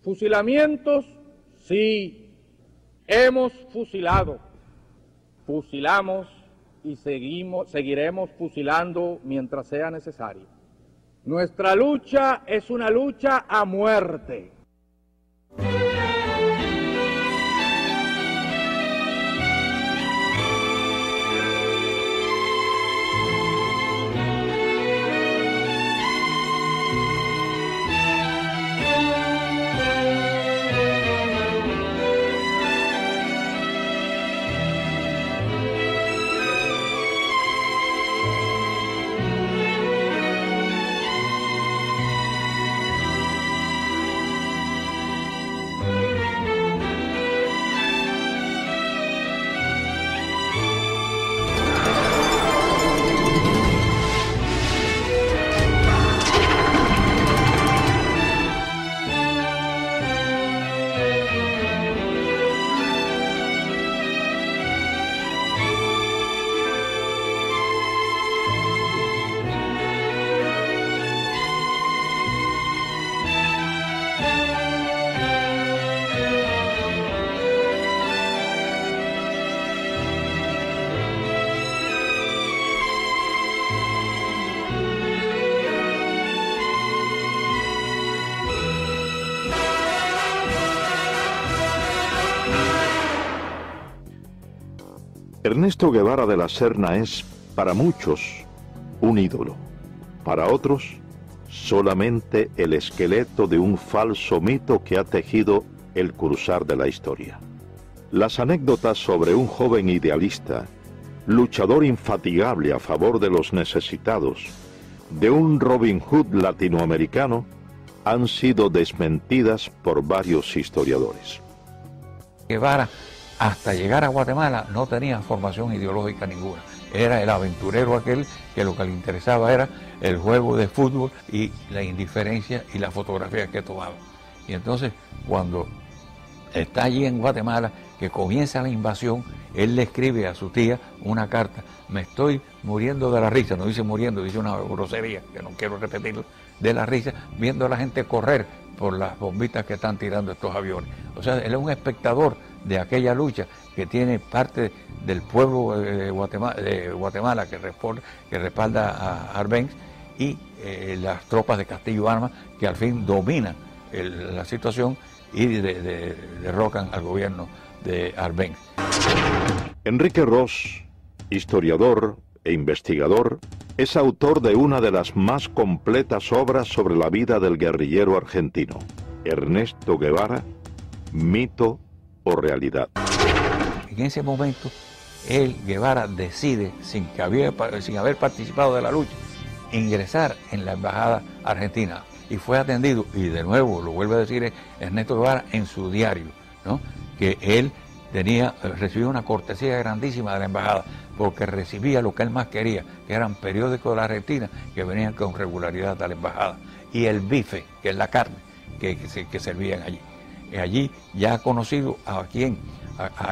Fusilamientos, sí, hemos fusilado, fusilamos y seguiremos fusilando mientras sea necesario. Nuestra lucha es una lucha a muerte. Ernesto Guevara de la Serna es, para muchos, un ídolo. Para otros, solamente el esqueleto de un falso mito que ha tejido el cruzar de la historia. Las anécdotas sobre un joven idealista, luchador infatigable a favor de los necesitados, de un Robin Hood latinoamericano, han sido desmentidas por varios historiadores. Guevara, hasta llegar a Guatemala, no tenía formación ideológica ninguna. Era el aventurero aquel que lo que le interesaba era el juego de fútbol y la indiferencia y la fotografía que tomaba. Y entonces, cuando está allí en Guatemala, que comienza la invasión, él le escribe a su tía una carta: me estoy muriendo de la risa, no dice muriendo, dice una grosería, que no quiero repetirlo, de la risa, viendo a la gente correr por las bombitas que están tirando estos aviones. O sea, él es un espectador de aquella lucha que tiene parte del pueblo de Guatemala que respalda a Arbenz y las tropas de Castillo Armas que al fin dominan la situación y derrocan al gobierno de Arbenz. Enrique Ros, historiador e investigador, es autor de una de las más completas obras sobre la vida del guerrillero argentino, Ernesto Guevara, mito o realidad. En ese momento, Guevara decide, sin haber participado de la lucha, ingresar en la embajada argentina y fue atendido, y de nuevo lo vuelve a decir Ernesto Guevara en su diario, ¿no?, que él recibió una cortesía grandísima de la embajada porque recibía lo que él más quería, que eran periódicos de la Argentina que venían con regularidad a la embajada, y el bife, que es la carne que servían allí. Allí ya ha conocido a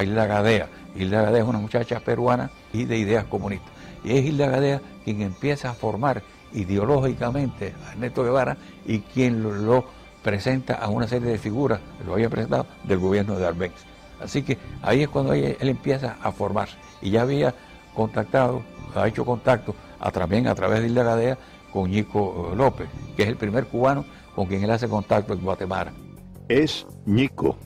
Hilda Gadea. Hilda Gadea es una muchacha peruana y de ideas comunistas. Y es Hilda Gadea quien empieza a formar ideológicamente a Ernesto Guevara y quien lo presenta a una serie de figuras, lo había presentado, del gobierno de Arbenz. Así que ahí es cuando él empieza a formarse. Y ya había ha hecho contacto también a través de Hilda Gadea con Ñico López, que es el primer cubano con quien él hace contacto en Guatemala. Es Ñico,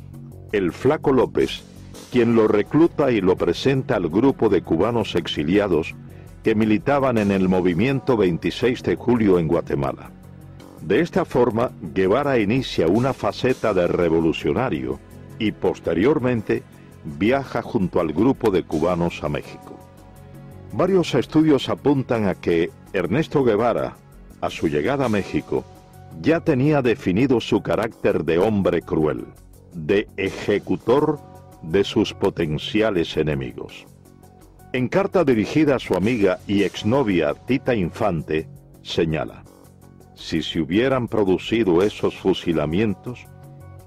el Flaco López, quien lo recluta y lo presenta al grupo de cubanos exiliados que militaban en el movimiento 26 de julio en Guatemala. De esta forma, Guevara inicia una faceta de revolucionario y posteriormente viaja junto al grupo de cubanos a México. Varios estudios apuntan a que Ernesto Guevara, a su llegada a México, ya tenía definido su carácter de hombre cruel, de ejecutor de sus potenciales enemigos. En carta dirigida a su amiga y exnovia Tita Infante, señala: si se hubieran producido esos fusilamientos,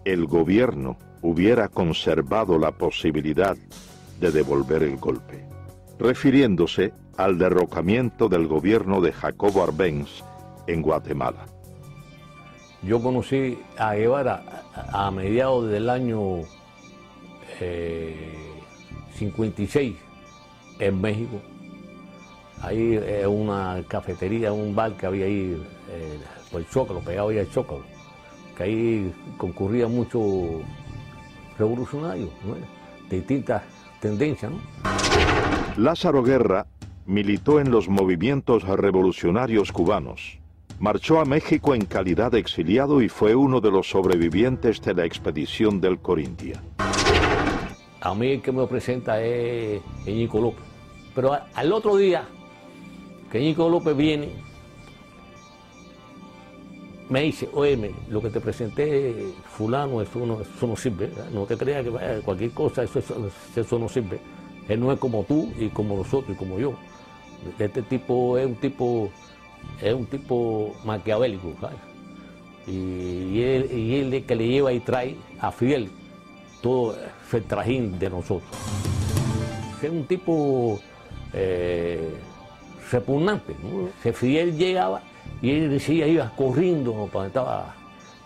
el gobierno hubiera conservado la posibilidad de devolver el golpe, refiriéndose al derrocamiento del gobierno de Jacobo Arbenz en Guatemala. Yo conocí a Guevara a mediados del año 56 en México. Ahí una cafetería, un bar que había ahí por el Zócalo, pegado ahí al Zócalo, que ahí concurrían muchos revolucionarios, ¿no? De distintas tendencias, ¿no? Lázaro Guerra militó en los movimientos revolucionarios cubanos. Marchó a México en calidad de exiliado y fue uno de los sobrevivientes de la expedición del Corintia. A mí el que me presenta es Ñico López. Pero al otro día que Ñico López viene, me dice, oye, lo que te presenté fulano, eso no sirve, ¿verdad? No te creas que cualquier cosa, eso no sirve. Él no es como tú y como nosotros y como yo. Este tipo es un tipo maquiavélico, ¿sabes? Y él es que le lleva y trae a Fidel todo el trajín de nosotros. Es un tipo repugnante, ¿no? Fidel llegaba y él decía, iba corriendo para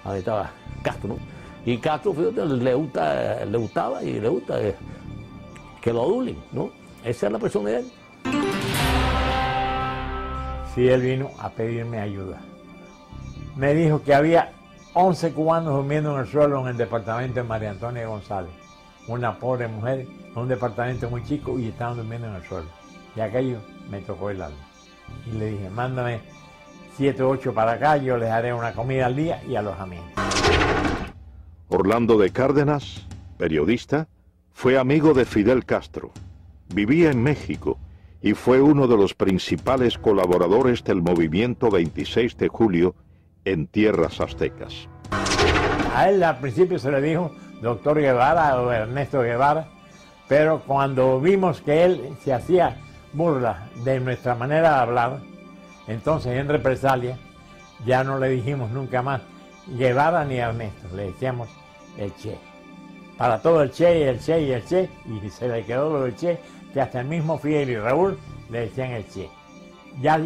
donde estaba Castro, ¿no? Y Castro, fíjate, le gustaba y le gusta que lo adulen, ¿no? Esa es la persona de él. Sí, él vino a pedirme ayuda. Me dijo que había 11 cubanos durmiendo en el suelo en el departamento de María Antonia González. Una pobre mujer, en un departamento muy chico, y estaban durmiendo en el suelo. Y aquello me tocó el alma. Y le dije, mándame 7 o 8 para acá, yo les haré una comida al día y alojamiento. Orlando de Cárdenas, periodista, fue amigo de Fidel Castro. Vivía en México y fue uno de los principales colaboradores del movimiento 26 de julio en tierras aztecas. A él al principio se le dijo doctor Guevara o Ernesto Guevara, pero cuando vimos que él se hacía burla de nuestra manera de hablar, entonces en represalia ya no le dijimos nunca más Guevara ni Ernesto, le decíamos el Che. Para todo el Che y el Che y el Che, y se le quedó lo del Che, que hasta el mismo Fidel y Raúl le decían el Che.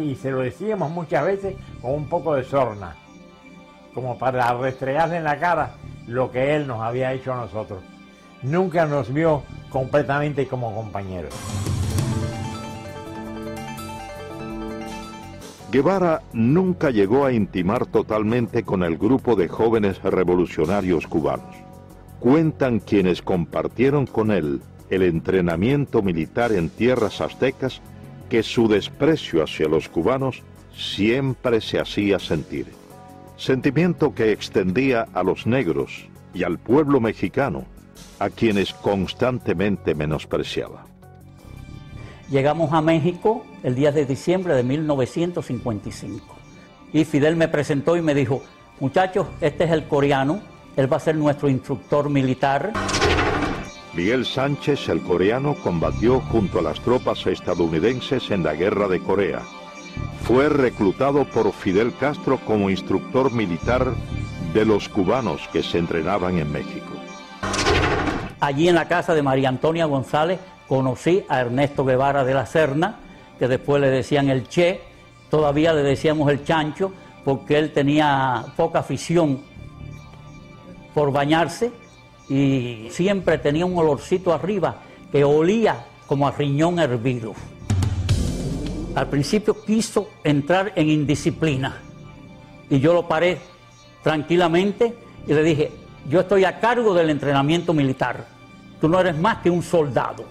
Y se lo decíamos muchas veces con un poco de sorna, como para restregarle en la cara lo que él nos había hecho a nosotros. Nunca nos vio completamente como compañeros. Guevara nunca llegó a intimar totalmente con el grupo de jóvenes revolucionarios cubanos. Cuentan quienes compartieron con él el entrenamiento militar en tierras aztecas que su desprecio hacia los cubanos siempre se hacía sentir. Sentimiento que extendía a los negros y al pueblo mexicano, a quienes constantemente menospreciaba. Llegamos a México el 10 de diciembre de 1955 y Fidel me presentó y me dijo, muchachos, este es el coreano, él va a ser nuestro instructor militar. Miguel Sánchez, el coreano, combatió junto a las tropas estadounidenses en la Guerra de Corea. Fue reclutado por Fidel Castro como instructor militar de los cubanos que se entrenaban en México. Allí en la casa de María Antonia González conocí a Ernesto Guevara de la Serna, que después le decían el Che, todavía le decíamos el Chancho, porque él tenía poca afición por bañarse y siempre tenía un olorcito arriba que olía como a riñón hervido. Al principio quiso entrar en indisciplina y yo lo paré tranquilamente y le dije, yo estoy a cargo del entrenamiento militar, tú no eres más que un soldado.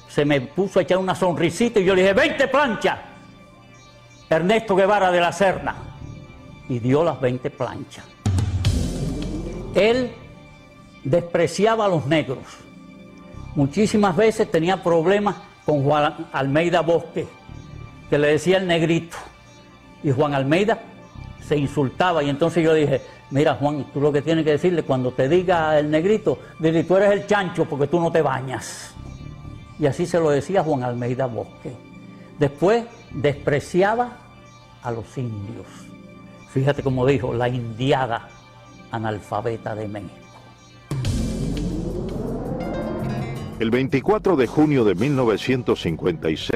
Se me puso a echar una sonrisita y yo le dije, 20 planchas, Ernesto Guevara de la Serna, y dio las 20 planchas. Él despreciaba a los negros, muchísimas veces tenía problemas con Juan Almeida Bosque, que le decía el negrito, y Juan Almeida se insultaba, y entonces yo dije, mira Juan, tú lo que tienes que decirle cuando te diga el negrito, dile, tú eres el chancho porque tú no te bañas. Y así se lo decía Juan Almeida Bosque. Después despreciaba a los indios. Fíjate cómo dijo, la indiada analfabeta de México. El 24 de junio de 1956,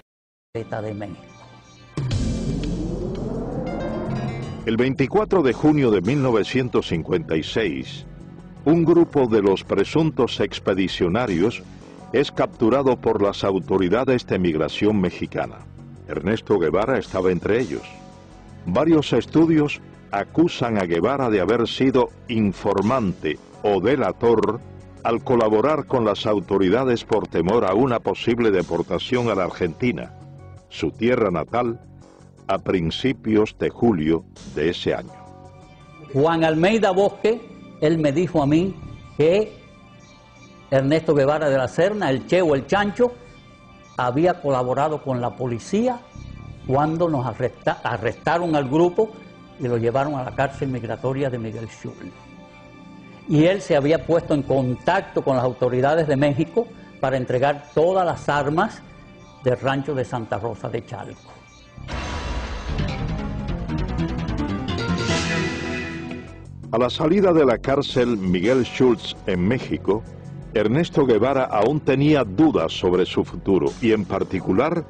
De México. El 24 de junio de 1956, un grupo de los presuntos expedicionarios es capturado por las autoridades de migración mexicana. Ernesto Guevara estaba entre ellos. Varios estudios acusan a Guevara de haber sido informante o delator al colaborar con las autoridades por temor a una posible deportación a la Argentina, su tierra natal, a principios de julio de ese año. Juan Almeida Bosque, él me dijo a mí que Ernesto Guevara de la Serna, el Che o el Chancho, había colaborado con la policía cuando nos arrestaron al grupo y lo llevaron a la cárcel migratoria de Miguel Schultz. Y él se había puesto en contacto con las autoridades de México para entregar todas las armas del rancho de Santa Rosa de Chalco. A la salida de la cárcel Miguel Schultz en México, Ernesto Guevara aún tenía dudas sobre su futuro y en particular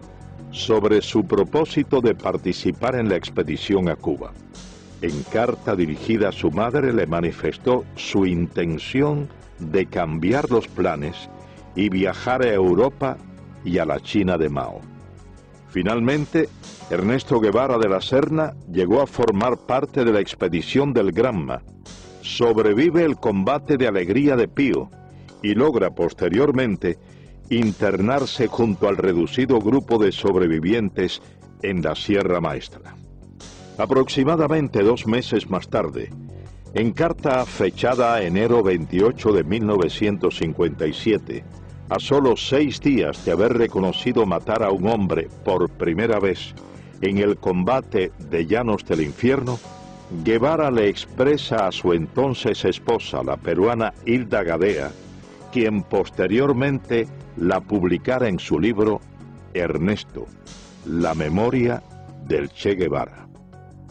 sobre su propósito de participar en la expedición a Cuba. En carta dirigida a su madre le manifestó su intención de cambiar los planes y viajar a Europa y a la China de Mao. Finalmente, Ernesto Guevara de la Serna llegó a formar parte de la expedición del Granma, sobrevive el combate de Alegría de Pío y logra posteriormente internarse junto al reducido grupo de sobrevivientes en la Sierra Maestra. Aproximadamente 2 meses más tarde, en carta fechada enero 28 de 1957, a solo 6 días de haber reconocido matar a un hombre por primera vez en el combate de Llanos del Infierno, Guevara le expresa a su entonces esposa, la peruana Hilda Gadea, quien posteriormente la publicara en su libro Ernesto, la memoria del Che Guevara.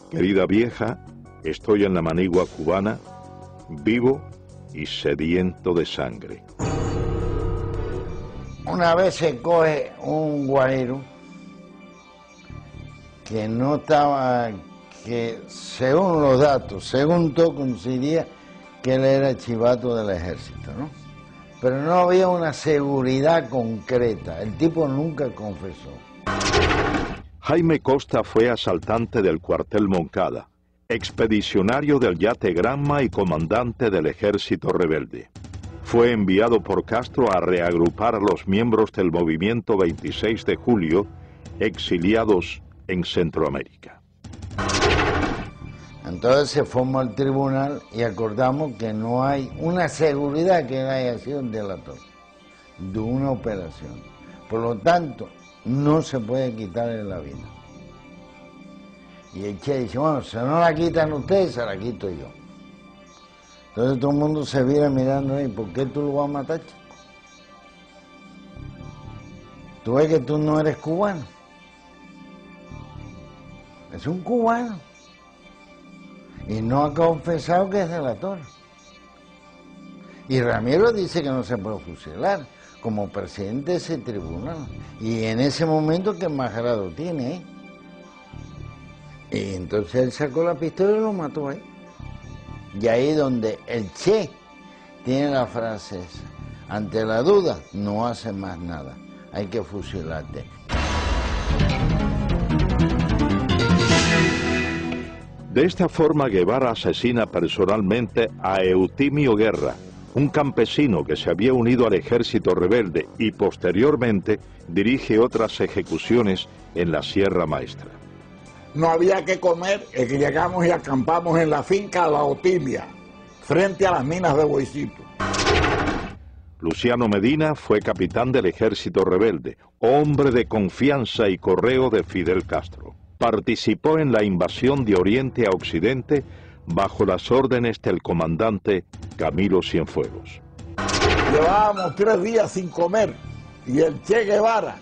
Querida vieja, estoy en la manigua cubana, vivo y sediento de sangre. Una vez se coge un guajiro que no estaba, que según los datos, según todo coincidía que él era chivato del ejército, ¿no? Pero no había una seguridad concreta, el tipo nunca confesó. Jaime Costa fue asaltante del cuartel Moncada, expedicionario del yate Granma y comandante del ejército rebelde. Fue enviado por Castro a reagrupar a los miembros del movimiento 26 de julio, exiliados en Centroamérica. Entonces se formó el tribunal y acordamos que no hay una seguridad que él haya sido un delator de una operación. Por lo tanto, no se puede quitarle la vida. Y el Che dice, bueno, si no la quitan ustedes, se la quito yo. Entonces todo el mundo se viera mirando ahí, ¿por qué tú lo vas a matar, chico? Tú ves que tú no eres cubano. Es un cubano. Y no ha confesado que es delator. Y Ramiro dice que no se puede fusilar como presidente de ese tribunal. Y en ese momento, ¿qué más grado tiene? Y entonces él sacó la pistola y lo mató ahí. Y ahí donde el Che tiene la frase esa: ante la duda, no hace más nada. Hay que fusilarte. De esta forma, Guevara asesina personalmente a Eutimio Guerra, un campesino que se había unido al ejército rebelde y posteriormente dirige otras ejecuciones en la Sierra Maestra. No había que comer, es que llegamos y acampamos en la finca La Otilia, frente a las minas de Boicito. Luciano Medina fue capitán del ejército rebelde, hombre de confianza y correo de Fidel Castro. Participó en la invasión de Oriente a Occidente bajo las órdenes del comandante Camilo Cienfuegos. Llevábamos 3 días sin comer y el Che Guevara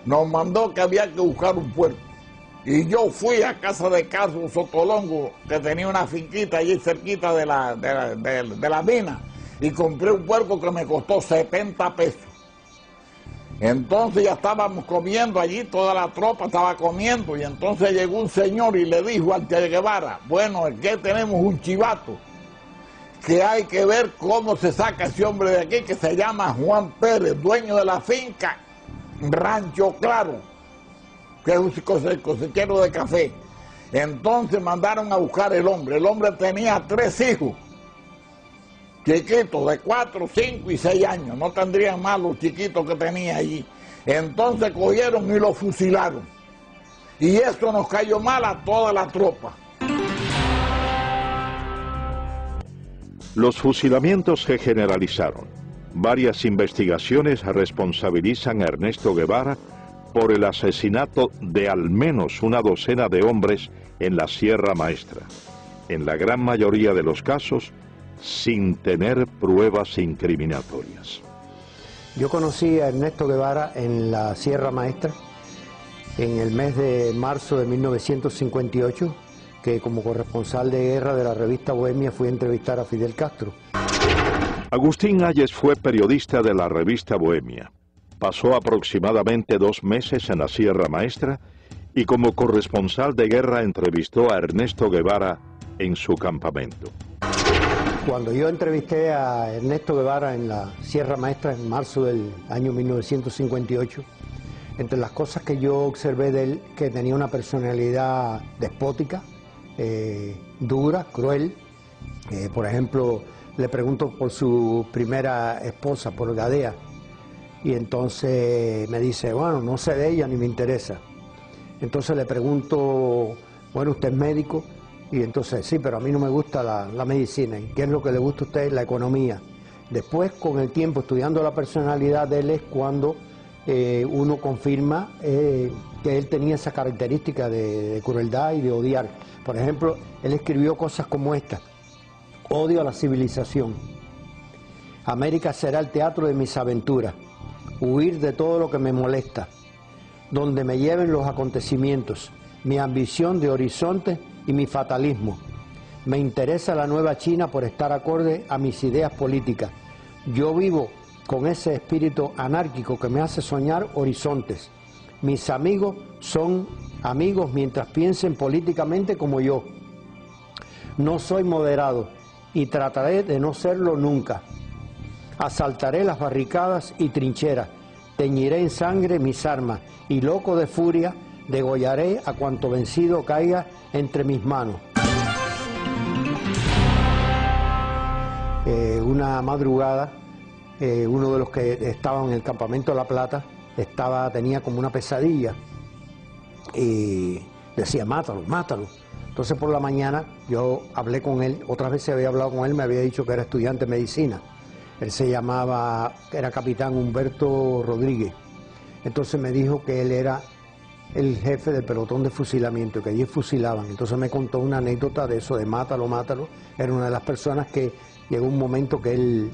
nos mandó que había que buscar un puerco. Y yo fui a casa de Carlos Sotolongo, que tenía una finquita allí cerquita de la mina, y compré un puerco que me costó 70 pesos. Entonces ya estábamos comiendo allí, toda la tropa estaba comiendo, y entonces llegó un señor y le dijo al Che Guevara, bueno, es que tenemos un chivato, que hay que ver cómo se saca ese hombre de aquí, que se llama Juan Pérez, dueño de la finca Rancho Claro, que es un cosechero de café. Entonces mandaron a buscar el hombre tenía 3 hijos, chiquitos de 4, 5 y 6 años, no tendrían más los chiquitos que tenía allí. Entonces cogieron y lo fusilaron. Y eso nos cayó mal a toda la tropa. Los fusilamientos se generalizaron. Varias investigaciones responsabilizan a Ernesto Guevara por el asesinato de al menos una docena de hombres en la Sierra Maestra. En la gran mayoría de los casos, sin tener pruebas incriminatorias. Yo conocí a Ernesto Guevara en la Sierra Maestra en el mes de marzo de 1958, que como corresponsal de guerra de la revista Bohemia fui a entrevistar a Fidel Castro. Agustín Hayes fue periodista de la revista Bohemia. Pasó aproximadamente 2 meses en la Sierra Maestra y como corresponsal de guerra entrevistó a Ernesto Guevara en su campamento. Cuando yo entrevisté a Ernesto Guevara en la Sierra Maestra en marzo del año 1958, entre las cosas que yo observé de él, que tenía una personalidad despótica, dura, cruel. Por ejemplo, le pregunto por su primera esposa, por Gadea, y entonces me dice, bueno, no sé de ella ni me interesa. Entonces le pregunto, bueno, ¿usted es médico? Y entonces, sí, pero a mí no me gusta la medicina. ¿Y qué es lo que le gusta a usted? La economía. Después, con el tiempo, estudiando la personalidad de él, es cuando uno confirma que él tenía esa característica de crueldad y de odiar. Por ejemplo, él escribió cosas como esta: odio a la civilización. América será el teatro de mis aventuras. Huir de todo lo que me molesta. Donde me lleven los acontecimientos. Mi ambición de horizonte y mi fatalismo. Me interesa la nueva China por estar acorde a mis ideas políticas. Yo vivo con ese espíritu anárquico que me hace soñar horizontes. Mis amigos son amigos mientras piensen políticamente como yo. No soy moderado y trataré de no serlo nunca. Asaltaré las barricadas y trincheras, teñiré en sangre mis armas y loco de furia degollaré a cuanto vencido caiga entre mis manos. Una madrugada, uno de los que estaba en el campamento de La Plata tenía como una pesadilla y decía, mátalo, mátalo. Entonces por la mañana yo hablé con él, otras veces había hablado con él, me había dicho que era estudiante de medicina. Él se llamaba, era capitán Humberto Rodríguez. Entonces me dijo que él era el jefe del pelotón de fusilamiento, que allí fusilaban. Entonces me contó una anécdota de eso, de mátalo, mátalo. Era una de las personas que llegó un momento que él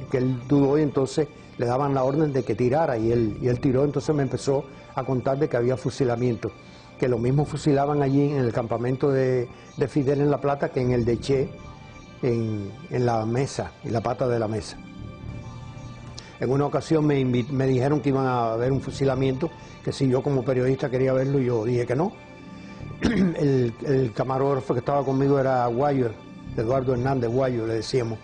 dudó y entonces le daban la orden de que tirara y él tiró. Entonces me empezó a contar de que había fusilamiento, que lo mismo fusilaban allí en el campamento de Fidel en La Plata que en el de Che, en la mesa, en la pata de la mesa. En una ocasión me dijeron que iban a haber un fusilamiento, que si yo como periodista quería verlo, yo dije que no. El camarógrafo que estaba conmigo era Guayo, Eduardo Hernández Guayo, le decíamos.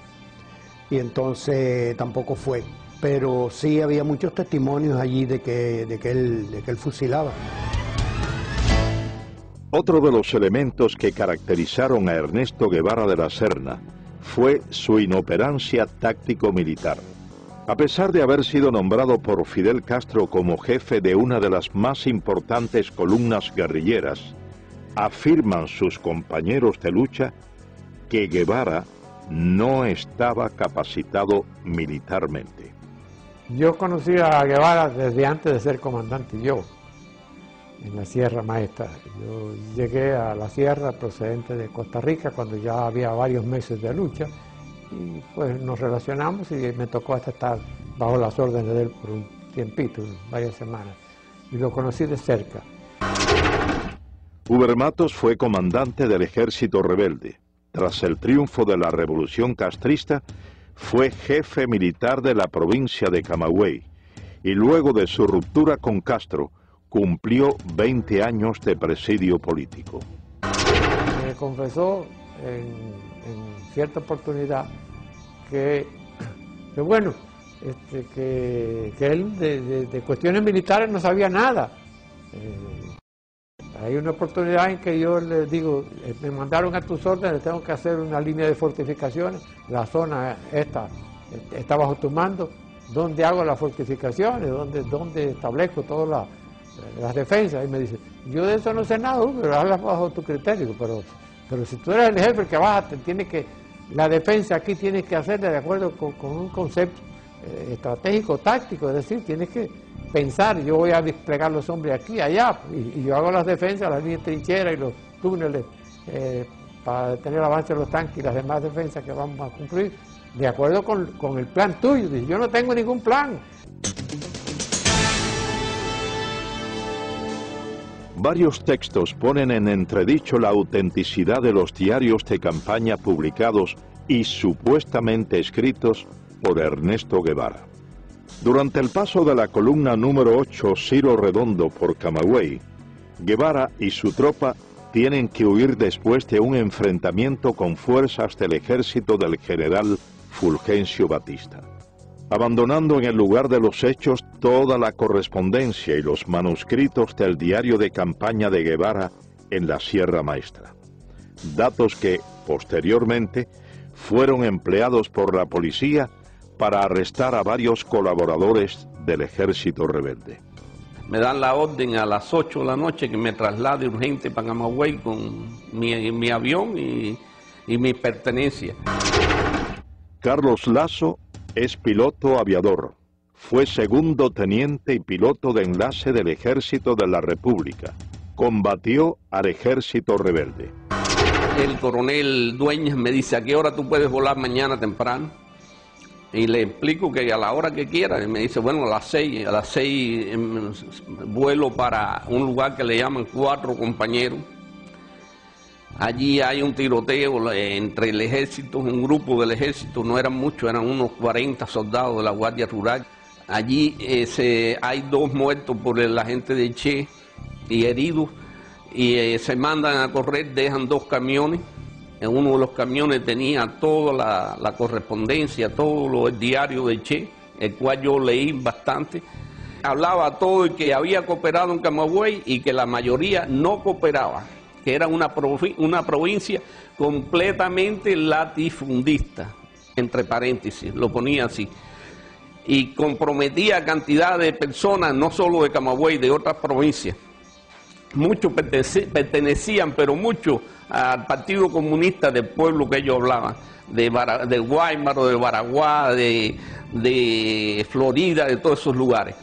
Y entonces tampoco fue. Pero sí había muchos testimonios allí de que él fusilaba. Otro de los elementos que caracterizaron a Ernesto Guevara de la Serna fue su inoperancia táctico-militar. A pesar de haber sido nombrado por Fidel Castro como jefe de una de las más importantes columnas guerrilleras, afirman sus compañeros de lucha que Guevara no estaba capacitado militarmente. Yo conocí a Guevara desde antes de ser comandante yo, en la Sierra Maestra. Yo llegué a la Sierra procedente de Costa Rica cuando ya había varios meses de lucha y pues nos relacionamos y me tocó hasta estar bajo las órdenes de él por un tiempito, varias semanas, y lo conocí de cerca. Uber Matos fue comandante del ejército rebelde. Tras el triunfo de la revolución castrista, fue jefe militar de la provincia de Camagüey y luego de su ruptura con Castro, cumplió 20 años de presidio político. Me confesó en cierta oportunidad que bueno, que él de cuestiones militares no sabía nada. Hay una oportunidad en que yo le digo, me mandaron a tus órdenes, tengo que hacer una línea de fortificaciones, la zona esta está bajo tu mando, ¿dónde hago las fortificaciones? ¿Dónde establezco todas las defensas? Y me dice, yo de eso no sé nada, pero hablas bajo tu criterio, pero si tú eres el jefe que vas, la defensa aquí tienes que hacerla de acuerdo con un concepto estratégico, táctico, es decir, tienes que pensar, yo voy a desplegar los hombres aquí, allá, y yo hago las defensas, las líneas de trinchera y los túneles para detener el avance de los tanques y las demás defensas que vamos a cumplir, de acuerdo con el plan tuyo. Dice, yo no tengo ningún plan. Varios textos ponen en entredicho la autenticidad de los diarios de campaña publicados y supuestamente escritos por Ernesto Guevara. Durante el paso de la columna número 8 Ciro Redondo por Camagüey, Guevara y su tropa tienen que huir después de un enfrentamiento con fuerzas del ejército del general Fulgencio Batista, abandonando en el lugar de los hechos toda la correspondencia y los manuscritos del diario de campaña de Guevara en la Sierra Maestra. Datos que, posteriormente, fueron empleados por la policía para arrestar a varios colaboradores del ejército rebelde. Me dan la orden a las 8 de la noche que me traslade urgente para Camagüey con mi avión y mis pertenencias. Carlos Lazo es piloto aviador. Fue segundo teniente y piloto de enlace del Ejército de la República. Combatió al ejército rebelde. El coronel Dueñas me dice, ¿a qué hora tú puedes volar mañana temprano? Y le explico que a la hora que quiera. Y me dice, bueno, a las 6 vuelo para un lugar que le llaman 4 compañeros. Allí hay un tiroteo entre el ejército, un grupo del ejército, no eran muchos, eran unos 40 soldados de la Guardia Rural. Allí hay 2 muertos por la gente de Che y heridos, y se mandan a correr, dejan 2 camiones. En uno de los camiones tenía toda la correspondencia, todo el diario de Che, el cual yo leí bastante. Hablaba todo el que había cooperado en Camagüey y que la mayoría no cooperaba, que era una provincia completamente latifundista, entre paréntesis, lo ponía así, y comprometía a cantidad de personas, no solo de Camagüey, de otras provincias. Muchos pertenecían, pero muchos al Partido Comunista del pueblo que ellos hablaban, de Guaymaro, de Baraguá, de Florida, de todos esos lugares.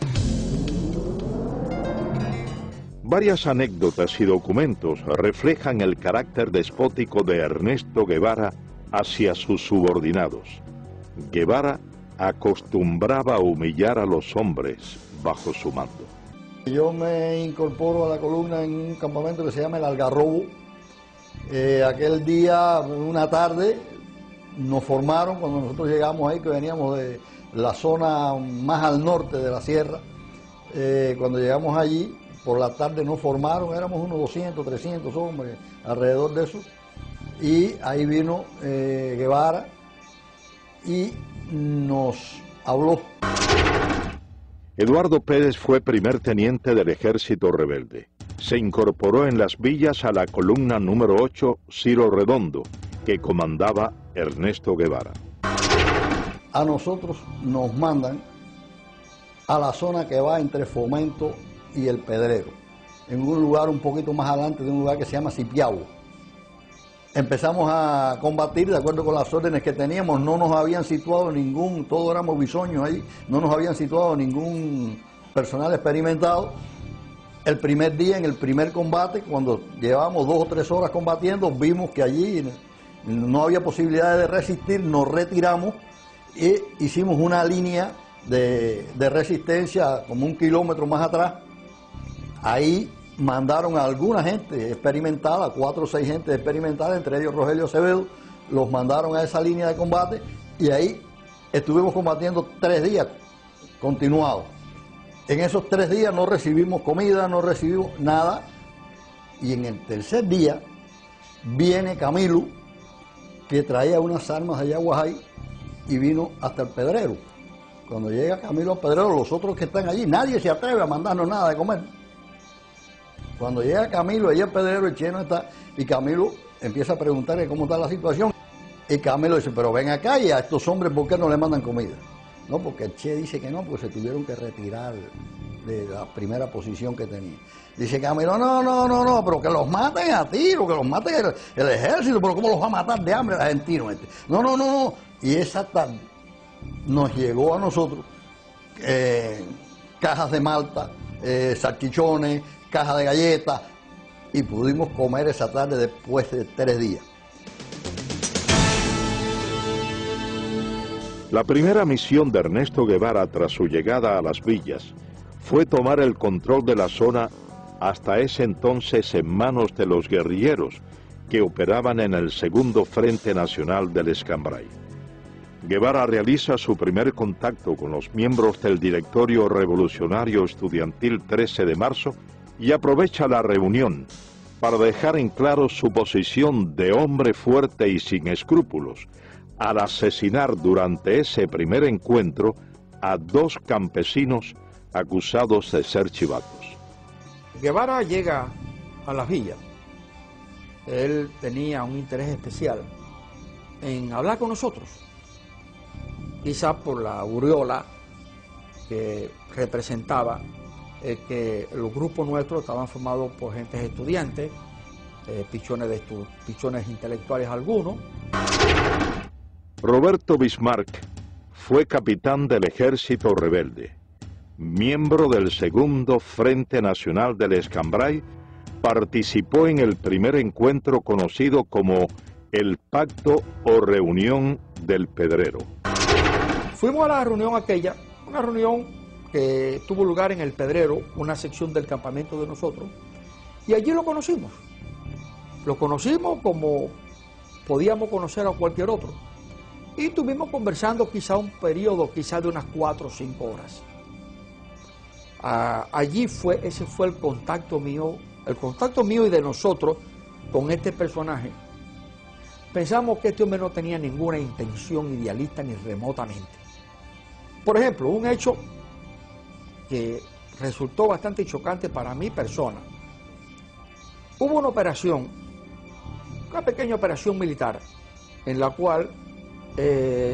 Varias anécdotas y documentos reflejan el carácter despótico de Ernesto Guevara hacia sus subordinados. Guevara acostumbraba a humillar a los hombres bajo su mando. Yo me incorporo a la columna en un campamento que se llama El Algarrobo. Aquel día, una tarde, nos formaron, cuando nosotros llegamos ahí, que veníamos de la zona más al norte de la sierra. Cuando llegamos allí, por la tarde nos formaron, éramos unos 200, 300 hombres, alrededor de eso. Y ahí vino Guevara y nos habló. Eduardo Pérez fue primer teniente del ejército rebelde. Se incorporó en las villas a la columna número 8 Ciro Redondo, que comandaba Ernesto Guevara. A nosotros nos mandan a la zona que va entre Fomento y El Pedrero, en un lugar un poquito más adelante de un lugar que se llama Cipiao. Empezamos a combatir de acuerdo con las órdenes que teníamos. No nos habían situado todos éramos bisoños ahí, no nos habían situado ningún personal experimentado. El primer día, en el primer combate, cuando llevábamos 2 o 3 horas combatiendo, vimos que allí no había posibilidad de resistir, nos retiramos y hicimos una línea de resistencia como 1 kilómetro más atrás. Ahí mandaron a alguna gente experimentada, 4 o 6 gente experimentada, entre ellos Rogelio Acevedo, los mandaron a esa línea de combate y ahí estuvimos combatiendo 3 días continuados. En esos 3 días no recibimos comida, no recibimos nada. Y en el tercer día viene Camilo, que traía unas armas allá a Guajay, y vino hasta el Pedrero. Cuando llega Camilo al Pedrero, los otros que están allí, nadie se atreve a mandarnos nada de comer. Cuando llega Camilo allá al Pedrero, el Che no está, y Camilo empieza a preguntarle cómo está la situación. Y Camilo dice, pero ven acá, y a estos hombres, ¿por qué no le mandan comida? No, porque el Che dice que no, porque se tuvieron que retirar de la primera posición que tenía. Dice Camilo, no, pero que los maten a tiro, que los maten el ejército, pero ¿cómo los va a matar de hambre el argentino este? No. Y esa tarde nos llegó a nosotros cajas de malta, salchichones, cajas de galletas, y pudimos comer esa tarde después de 3 días. La primera misión de Ernesto Guevara tras su llegada a las villas fue tomar el control de la zona hasta ese entonces en manos de los guerrilleros que operaban en el Segundo Frente Nacional del Escambray. Guevara realiza su primer contacto con los miembros del Directorio Revolucionario Estudiantil 13 de marzo y aprovecha la reunión para dejar en claro su posición de hombre fuerte y sin escrúpulos, al asesinar durante ese primer encuentro a 2 campesinos acusados de ser chivatos. Guevara llega a las villas. Él tenía un interés especial en hablar con nosotros, quizás por la aureola que representaba que los grupos nuestros estaban formados por gentes estudiantes, pichones intelectuales algunos. Roberto Bismarck fue capitán del Ejército Rebelde, miembro del Segundo Frente Nacional del Escambray, participó en el primer encuentro conocido como el Pacto o Reunión del Pedrero. Fuimos a la reunión aquella, una reunión que tuvo lugar en el Pedrero, una sección del campamento de nosotros, y allí lo conocimos. Lo conocimos como podíamos conocer a cualquier otro. Y estuvimos conversando quizá un periodo, quizá de unas 4 o 5 horas. Ese fue el contacto mío y de nosotros con este personaje. Pensamos que este hombre no tenía ninguna intención idealista ni remotamente. Por ejemplo, un hecho que resultó bastante chocante para mi persona. Hubo una pequeña operación militar, en la cual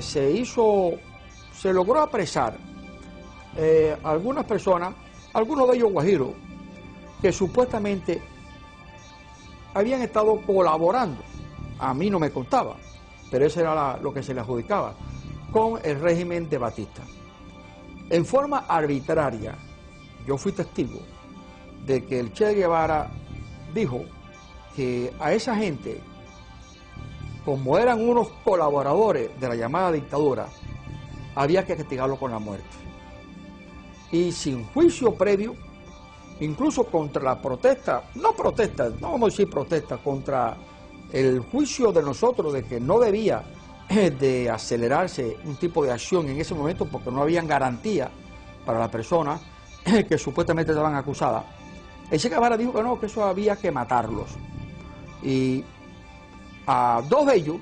se logró apresar algunas personas, algunos de ellos guajiros, que supuestamente habían estado colaborando, a mí no me contaba, pero eso era lo que se le adjudicaba, con el régimen de Batista. En forma arbitraria, yo fui testigo de que el Che Guevara dijo que a esa gente, como eran unos colaboradores de la llamada dictadura, había que castigarlo con la muerte. Y sin juicio previo, incluso contra la protesta, no vamos a decir protesta, contra el juicio de nosotros de que no debía de acelerarse un tipo de acción en ese momento porque no habían garantía para las personas que supuestamente estaban acusadas. El Che Guevara dijo que no, que eso había que matarlos. Y a 2 de ellos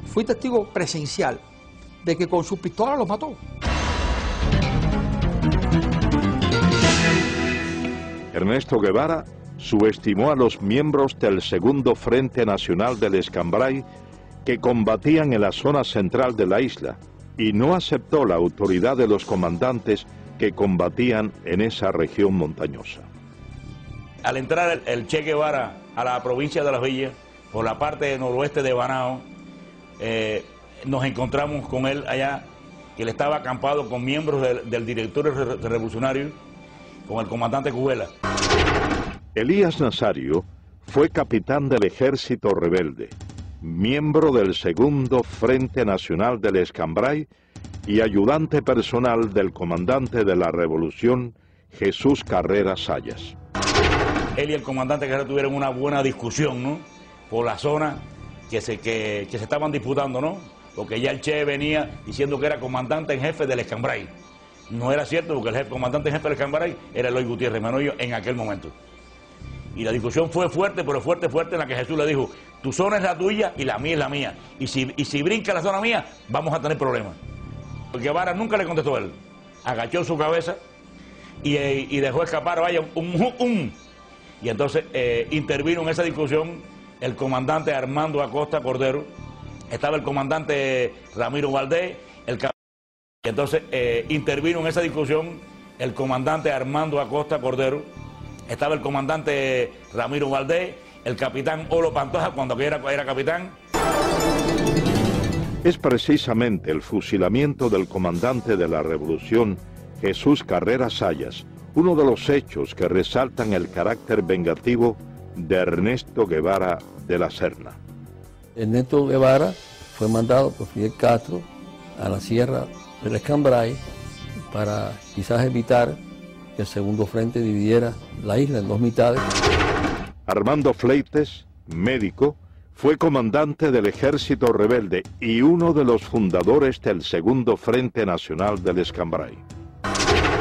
fui testigo presencial de que con su pistola los mató. Ernesto Guevara subestimó a los miembros del Segundo Frente Nacional del Escambray que combatían en la zona central de la isla y no aceptó la autoridad de los comandantes que combatían en esa región montañosa. Al entrar el Che Guevara a la provincia de Las Villas, por la parte noroeste de Banao, nos encontramos con él allá, que él estaba acampado con miembros del directorio revolucionario, con el comandante Cubela. Elías Nazario fue capitán del Ejército Rebelde, miembro del Segundo Frente Nacional del Escambray y ayudante personal del comandante de la Revolución, Jesús Carrera Sayas. Él y el comandante Carrera tuvieron una buena discusión, ¿no?, por la zona que se estaban disputando, ¿no?, porque ya el Che venía diciendo que era comandante en jefe del Escambray. no era cierto, porque el comandante jefe del Escambray era Eloy Gutiérrez Manoyo en aquel momento. Y la discusión fue fuerte, pero fuerte, en la que Jesús le dijo, tu zona es la tuya y la mía es la mía. Y si brinca la zona mía, vamos a tener problemas. Porque Guevara nunca le contestó a él. Agachó su cabeza y dejó escapar, vaya, Y entonces intervino en esa discusión el comandante Armando Acosta Cordero, estaba el comandante Ramiro Valdés, y entonces intervino en esa discusión el comandante Armando Acosta Cordero, estaba el comandante Ramiro Valdés, el capitán Olo Pantoja cuando era capitán. Es precisamente el fusilamiento del comandante de la Revolución, Jesús Carrera Sayas, uno de los hechos que resaltan el carácter vengativo de Ernesto Guevara de la Serna. Ernesto Guevara fue mandado por Fidel Castro a la Sierra del Escambray para quizás evitar que el segundo frente dividiera la isla en dos mitades. Armando Fleites, médico, fue comandante del Ejército Rebelde y uno de los fundadores del Segundo Frente Nacional del Escambray.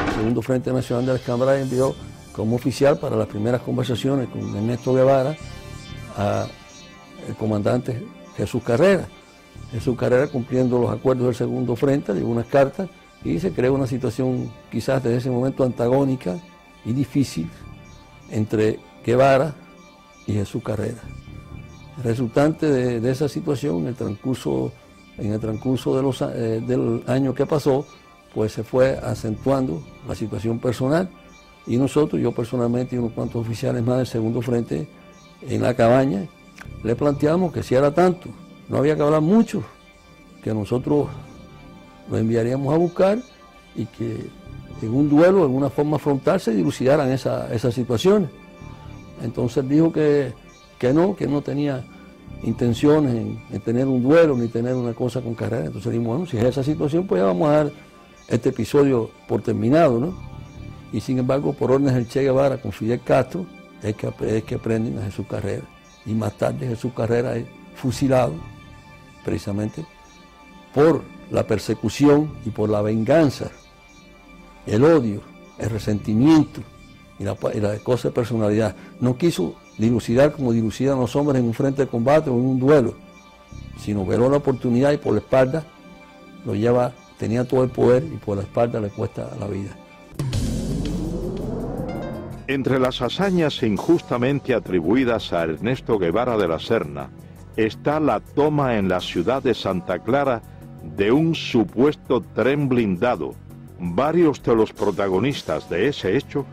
El Segundo Frente Nacional del Escambray envió como oficial para las primeras conversaciones con Ernesto Guevara al comandante Jesús Carrera. Jesús Carrera, cumpliendo los acuerdos del Segundo Frente, le dio unas cartas y se creó una situación quizás desde ese momento antagónica y difícil entre Guevara y Jesús Carrera. El resultante de esa situación, en el transcurso del año que pasó, pues se fue acentuando la situación personal y nosotros, yo personalmente y unos cuantos oficiales más del Segundo Frente en la cabaña, le planteamos que si era tanto, no había que hablar mucho, que nosotros lo enviaríamos a buscar y que en un duelo, en una forma frontal, se dilucidaran esas situaciones. Entonces dijo que no tenía intenciones en tener un duelo ni tener una cosa con Carrera. Entonces dijimos, bueno, si es esa situación, pues ya vamos a dar este episodio por terminado, ¿no? Y sin embargo, por órdenes del Che Guevara con Fidel Castro, es que prenden a Jesús Carrera. Y más tarde Jesús Carrera es fusilado, precisamente, por la persecución y por la venganza, el odio, el resentimiento y la cosa de personalidad. No quiso dilucidar como dilucidan los hombres en un frente de combate o en un duelo, sino veló la oportunidad y por la espalda lo lleva, tenía todo el poder y por la espalda le cuesta la vida. Entre las hazañas injustamente atribuidas a Ernesto Guevara de la Serna está la toma en la ciudad de Santa Clara de un supuesto tren blindado. Varios de los protagonistas de ese hecho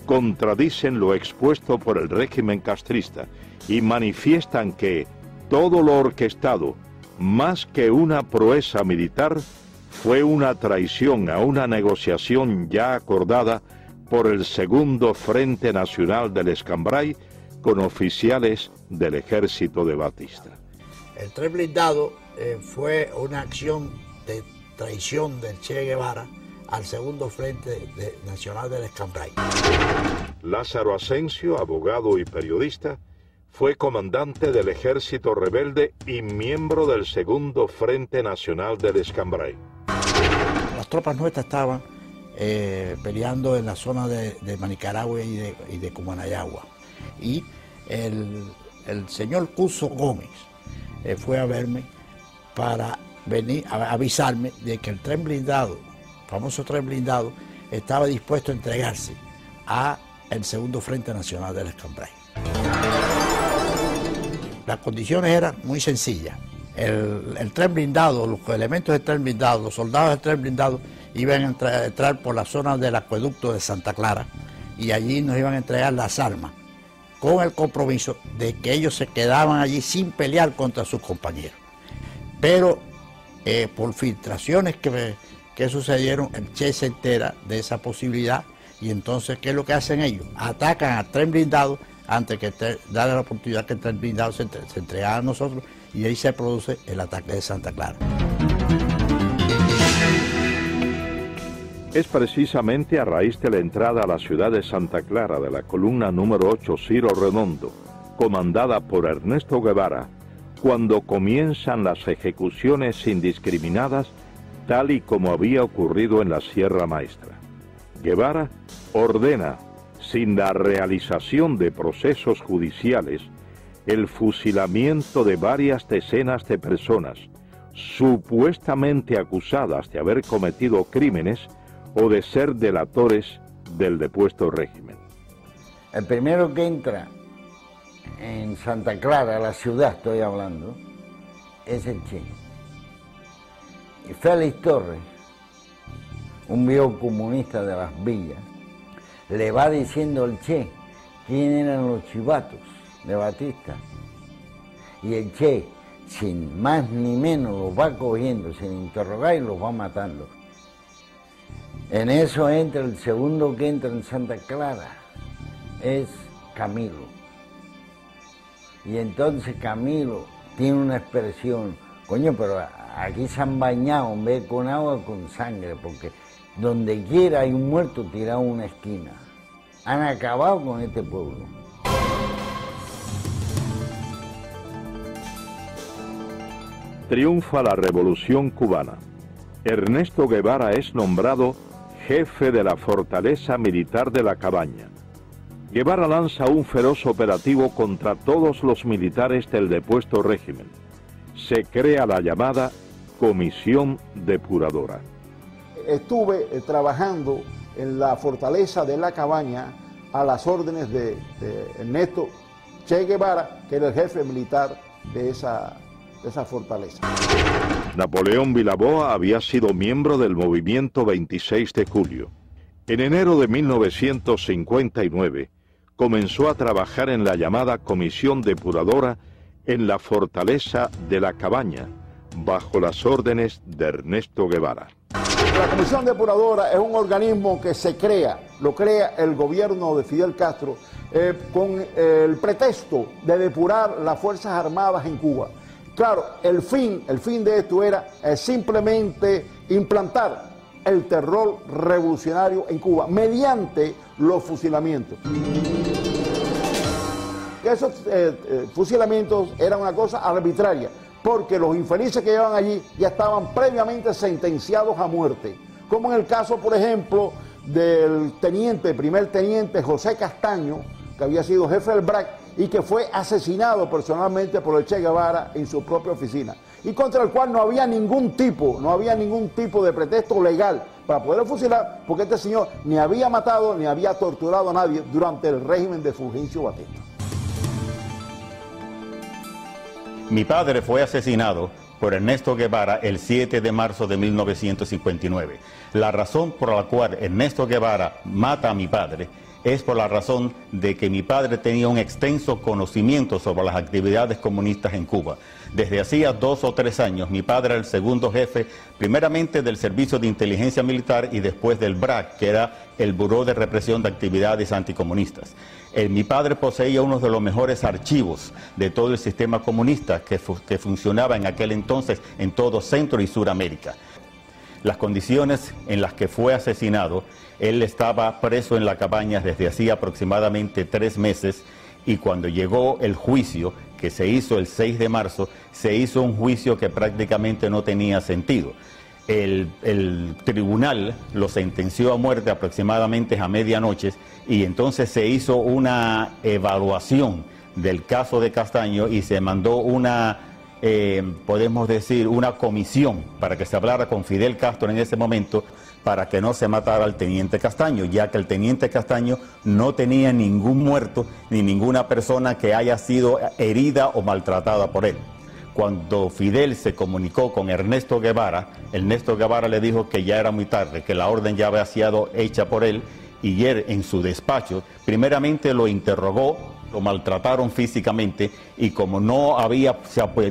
contradicen lo expuesto por el régimen castrista y manifiestan que todo lo orquestado, más que una proeza militar, fue una traición a una negociación ya acordada por el Segundo Frente Nacional del Escambray con oficiales del ejército de Batista. El tren blindado fue una acción de traición del Che Guevara al Segundo Frente Nacional del Escambray. Lázaro Asensio, abogado y periodista, fue comandante del Ejército Rebelde y miembro del Segundo Frente Nacional del Escambray. Las tropas nuestras estaban peleando en la zona de Manicaragua y de Cumanayagua. Y el señor Cuso Gómez fue a verme para venir a avisarme de que el tren blindado, el famoso tren blindado, estaba dispuesto a entregarse a el Segundo Frente Nacional del Escambray. Las condiciones eran muy sencillas. El tren blindado, los elementos del tren blindado, los soldados del tren blindado iban a entrar por la zona del acueducto de Santa Clara y allí nos iban a entregar las armas con el compromiso de que ellos se quedaban allí sin pelear contra sus compañeros. Pero por filtraciones que sucedieron, el Che se entera de esa posibilidad y entonces, ¿qué es lo que hacen ellos? Atacan al tren blindado antes que darle la oportunidad que el tren blindado se entregara a nosotros y ahí se produce el ataque de Santa Clara. Es precisamente a raíz de la entrada a la ciudad de Santa Clara de la columna número 8 Ciro Redondo, comandada por Ernesto Guevara, cuando comienzan las ejecuciones indiscriminadas tal y como había ocurrido en la Sierra Maestra. Guevara ordena, sin la realización de procesos judiciales, el fusilamiento de varias decenas de personas supuestamente acusadas de haber cometido crímenes o de ser delatores del depuesto régimen. El primero que entra en Santa Clara, la ciudad estoy hablando, es el Che. Y Félix Torres, un viejo comunista de las villas, le va diciendo al Che quién eran los chivatos de Batista. Y el Che, sin más ni menos, los va cogiendo, sin interrogar, y los va matando. En eso entra el segundo que entra en Santa Clara, es Camilo. Y entonces Camilo tiene una expresión, coño, pero aquí se han bañado en vez con agua, con sangre, porque donde quiera hay un muerto tirado en una esquina. Han acabado con este pueblo. Triunfa la Revolución Cubana. Ernesto Guevara es nombrado jefe de la fortaleza militar de La Cabaña. Guevara lanza un feroz operativo contra todos los militares del depuesto régimen. Se crea la llamada Comisión Depuradora. Estuve trabajando en la fortaleza de La Cabaña a las órdenes de Ernesto Che Guevara, que era el jefe militar de esa fortaleza. Napoleón Vilaboa había sido miembro del movimiento 26 de julio. En enero de 1959 comenzó a trabajar en la llamada Comisión Depuradora en la fortaleza de La Cabaña, bajo las órdenes de Ernesto Guevara. La Comisión Depuradora es un organismo que se crea, lo crea el gobierno de Fidel Castro con el pretexto de depurar las Fuerzas Armadas en Cuba. Claro, el fin de esto era simplemente implantar el terror revolucionario en Cuba mediante los fusilamientos. Esos fusilamientos eran una cosa arbitraria, porque los infelices que llevaban allí ya estaban previamente sentenciados a muerte, como en el caso, por ejemplo, del primer teniente José Castaño, que había sido jefe del BRAC y que fue asesinado personalmente por el Che Guevara en su propia oficina, y contra el cual no había ningún tipo de pretexto legal para poder fusilar, porque este señor ni había matado ni había torturado a nadie durante el régimen de Fulgencio Batista. Mi padre fue asesinado por Ernesto Guevara el 7 de marzo de 1959. La razón por la cual Ernesto Guevara mata a mi padre es por la razón de que mi padre tenía un extenso conocimiento sobre las actividades comunistas en Cuba. Desde hacía 2 o 3 años, mi padre era el segundo jefe, primeramente del Servicio de Inteligencia Militar y después del BRAC, que era el Buró de Represión de Actividades Anticomunistas. Mi padre poseía uno de los mejores archivos de todo el sistema comunista que funcionaba en aquel entonces en todo Centro y Suramérica. Las condiciones en las que fue asesinado, él estaba preso en La Cabaña desde hacía aproximadamente 3 meses, y cuando llegó el juicio, que se hizo el 6 de marzo, se hizo un juicio que prácticamente no tenía sentido. El tribunal lo sentenció a muerte aproximadamente a medianoche, y entonces se hizo una evaluación del caso de Castaño y se mandó una, podemos decir, una comisión para que se hablara con Fidel Castro en ese momento para que no se matara al teniente Castaño, ya que el teniente Castaño no tenía ningún muerto ni ninguna persona que haya sido herida o maltratada por él. Cuando Fidel se comunicó con Ernesto Guevara le dijo que ya era muy tarde, que la orden ya había sido hecha por él, y él en su despacho primeramente lo interrogó, lo maltrataron físicamente, y como no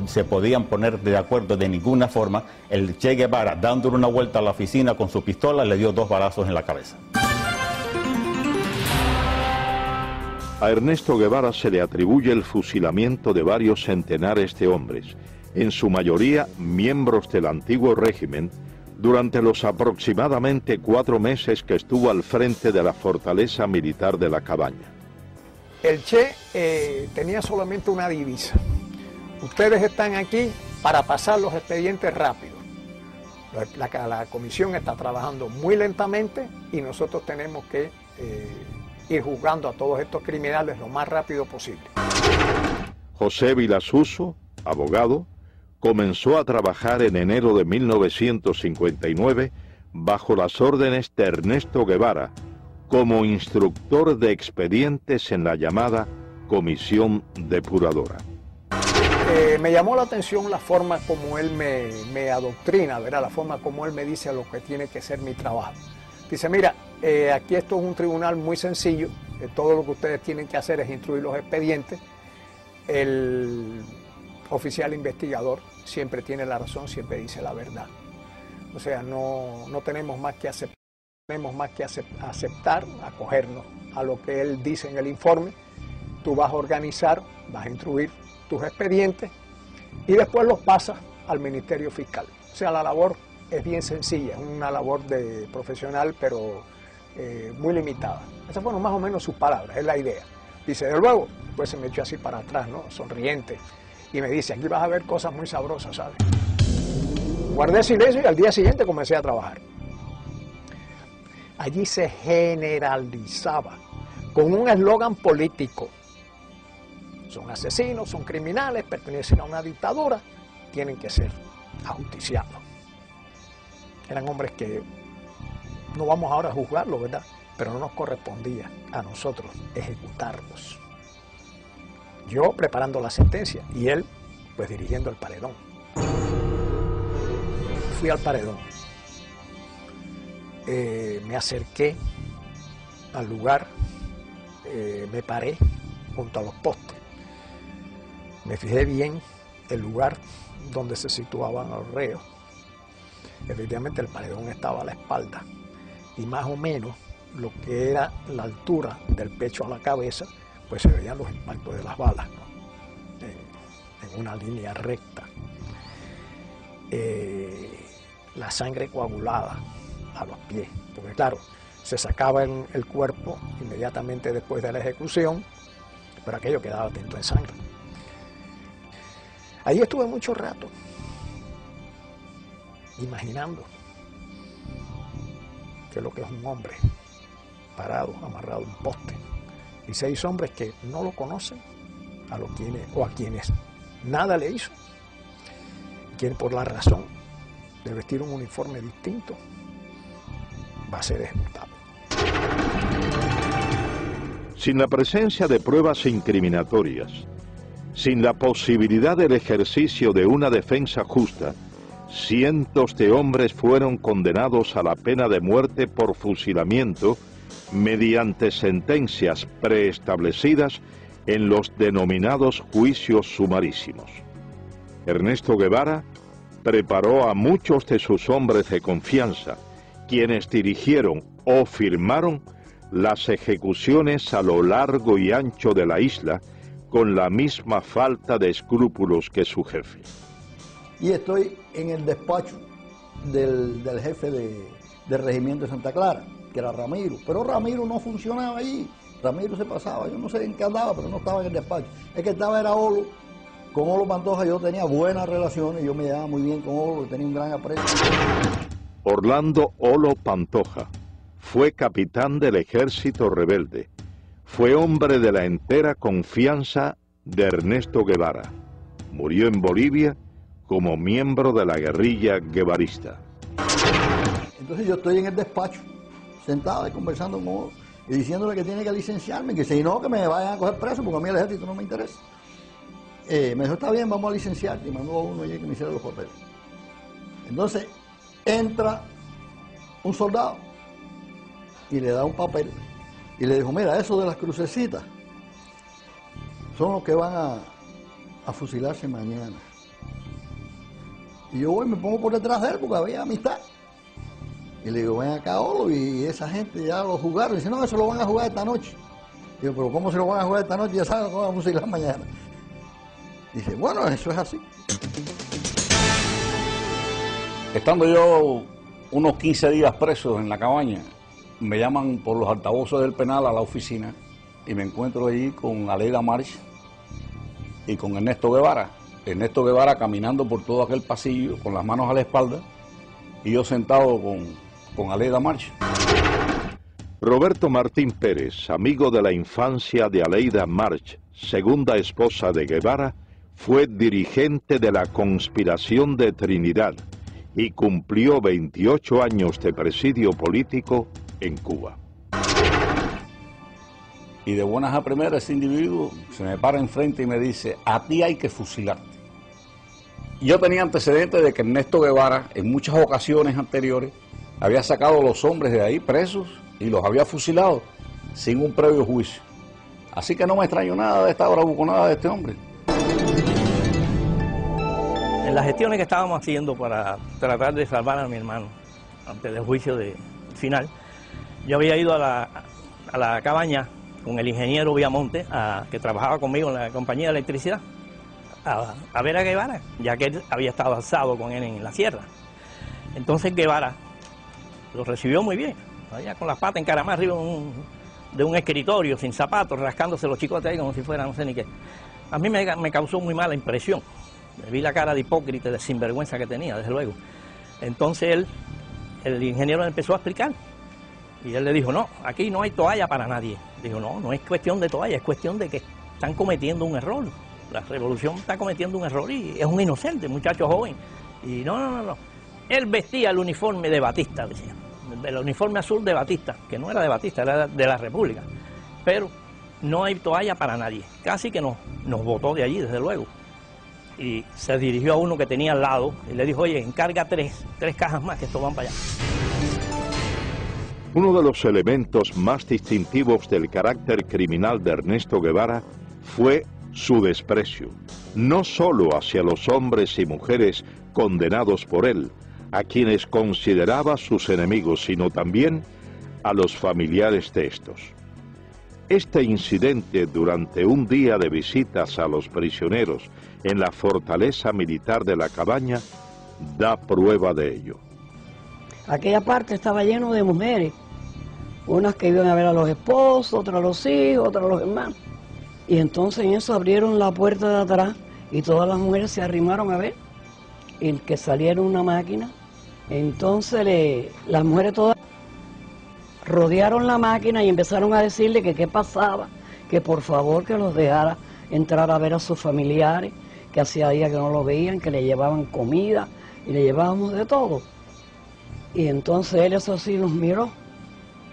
se podían poner de acuerdo de ninguna forma, el Che Guevara, dándole una vuelta a la oficina con su pistola, le dio 2 balazos en la cabeza. A Ernesto Guevara se le atribuye el fusilamiento de varios centenares de hombres, en su mayoría miembros del antiguo régimen, durante los aproximadamente 4 meses que estuvo al frente de la fortaleza militar de La Cabaña. El Che tenía solamente una divisa: ustedes están aquí para pasar los expedientes rápidos. La comisión está trabajando muy lentamente y nosotros tenemos que ir juzgando a todos estos criminales lo más rápido posible. José Vilasuso, abogado, comenzó a trabajar en enero de 1959 bajo las órdenes de Ernesto Guevara como instructor de expedientes en la llamada Comisión Depuradora. Me llamó la atención la forma como él me adoctrina, ¿verdad? La forma como él me dice lo que tiene que ser mi trabajo. Dice, mira, aquí esto es un tribunal muy sencillo, todo lo que ustedes tienen que hacer es instruir los expedientes. El oficial investigador siempre tiene la razón, siempre dice la verdad. O sea, no tenemos más que aceptar, acogernos a lo que él dice en el informe. Tú vas a organizar, vas a instruir tus expedientes y después los pasas al Ministerio Fiscal. O sea, la labor es bien sencilla, es una labor de profesional, pero muy limitada. Esas fueron más o menos sus palabras, es la idea. Dice, de luego, pues se me echó así para atrás, ¿no? Sonriente. Y me dice, aquí vas a ver cosas muy sabrosas, ¿sabes? Guardé silencio y al día siguiente comencé a trabajar. Allí se generalizaba con un eslogan político. Son asesinos, son criminales, pertenecen a una dictadura, tienen que ser ajusticiados. Eran hombres que no vamos ahora a juzgarlos, ¿verdad? Pero no nos correspondía a nosotros ejecutarlos. Yo preparando la sentencia y él pues dirigiendo el paredón. Fui al paredón. Me acerqué al lugar, me paré junto a los postes. Me fijé bien el lugar donde se situaban los reos. Efectivamente el paredón estaba a la espalda y más o menos lo que era la altura del pecho a la cabeza, pues se veían los impactos de las balas, ¿no? En una línea recta. La sangre coagulada a los pies, porque claro, se sacaba el cuerpo inmediatamente después de la ejecución, pero aquello quedaba tinto en sangre. Ahí estuve mucho rato, imaginando qué es lo que es un hombre parado, amarrado a un poste, y 6 hombres que no lo conocen, a quienes nada le hizo, quien por la razón de vestir un uniforme distinto va a ser ejecutado. Sin la presencia de pruebas incriminatorias, sin la posibilidad del ejercicio de una defensa justa, cientos de hombres fueron condenados a la pena de muerte por fusilamiento mediante sentencias preestablecidas en los denominados juicios sumarísimos. Ernesto Guevara preparó a muchos de sus hombres de confianza, quienes dirigieron o firmaron las ejecuciones a lo largo y ancho de la isla con la misma falta de escrúpulos que su jefe. Y estoy en el despacho del jefe del regimiento de Santa Clara, que era Ramiro, pero Ramiro no funcionaba allí, Ramiro se pasaba, yo no sé en qué andaba, pero no estaba en el despacho. El que estaba era Olo, con Olo Pantoja yo tenía buenas relaciones, yo me llevaba muy bien con Olo, tenía un gran aprecio. Orlando Olo Pantoja fue capitán del ejército rebelde, fue hombre de la entera confianza de Ernesto Guevara, murió en Bolivia como miembro de la guerrilla guevarista. Entonces yo estoy en el despacho, sentado y conversando con Olo, y diciéndole que tiene que licenciarme, que si no, que me vayan a coger preso, porque a mí el ejército no me interesa. Me dijo, está bien, vamos a licenciarte, y mandó a uno allí que me hiciera los papeles. Entonces, entra un soldado y le da un papel, y le dijo, mira, eso de las crucecitas son los que van a fusilarse mañana. Y yo voy y me pongo por detrás de él, porque había amistad. Y le digo, ven acá, Olo, y esa gente ya lo jugaron. Y dice, no, eso lo van a jugar esta noche. Digo, pero ¿cómo se lo van a jugar esta noche? Ya saben cómo van a fusilar mañana. Dice, bueno, eso es así. Estando yo unos 15 días preso en la cabaña, me llaman por los altavoces del penal a la oficina y me encuentro allí con Aleida March y con Ernesto Guevara. Ernesto Guevara caminando por todo aquel pasillo con las manos a la espalda y yo sentado con Aleida March. Roberto Martín Pérez, amigo de la infancia de Aleida March, segunda esposa de Guevara, fue dirigente de la conspiración de Trinidad y cumplió 28 años de presidio político en Cuba. Y de buenas a primeras ese individuo se me para enfrente y me dice, a ti hay que fusilarte. Yo tenía antecedentes de que Ernesto Guevara en muchas ocasiones anteriores había sacado a los hombres de ahí presos y los había fusilado sin un previo juicio. Así que no me extraño nada de esta bravuconada de este hombre. En las gestiones que estábamos haciendo para tratar de salvar a mi hermano antes del juicio final, yo había ido a la cabaña con el ingeniero Viamonte, que trabajaba conmigo en la compañía de electricidad, a ver a Guevara, ya que él había estado alzado con él en la sierra. Entonces Guevara lo recibió muy bien, allá con las patas encaramadas arriba de un escritorio, sin zapatos, rascándose los chicotes ahí como si fuera no sé ni qué. A mí me causó muy mala impresión. Vi la cara de hipócrita, de sinvergüenza que tenía, desde luego. Entonces el ingeniero le empezó a explicar. Y él le dijo, no, aquí no hay toalla para nadie. Dijo, no es cuestión de toalla, es cuestión de que están cometiendo un error. La revolución está cometiendo un error y es un inocente, muchacho joven. Y no. Él vestía el uniforme de Batista, decía. El uniforme azul de Batista, que no era de Batista, era de la República. Pero no hay toalla para nadie. Casi que nos botó de allí, desde luego. Y se dirigió a uno que tenía al lado y le dijo, oye, encarga tres cajas más que estos van para allá. Uno de los elementos más distintivos del carácter criminal de Ernesto Guevara fue su desprecio, no solo hacia los hombres y mujeres condenados por él, a quienes consideraba sus enemigos, sino también a los familiares de estos. Este incidente durante un día de visitas a los prisioneros en la fortaleza militar de la Cabaña da prueba de ello. Aquella parte estaba lleno de mujeres, unas que iban a ver a los esposos, otras a los hijos, otras a los hermanos. Y entonces en eso abrieron la puerta de atrás y todas las mujeres se arrimaron a ver y que saliera una máquina. Entonces las mujeres todas rodearon la máquina y empezaron a decirle que qué pasaba, que por favor que los dejara entrar a ver a sus familiares, que hacía días que no los veían, que le llevaban comida y le llevábamos de todo. Y entonces él eso sí nos miró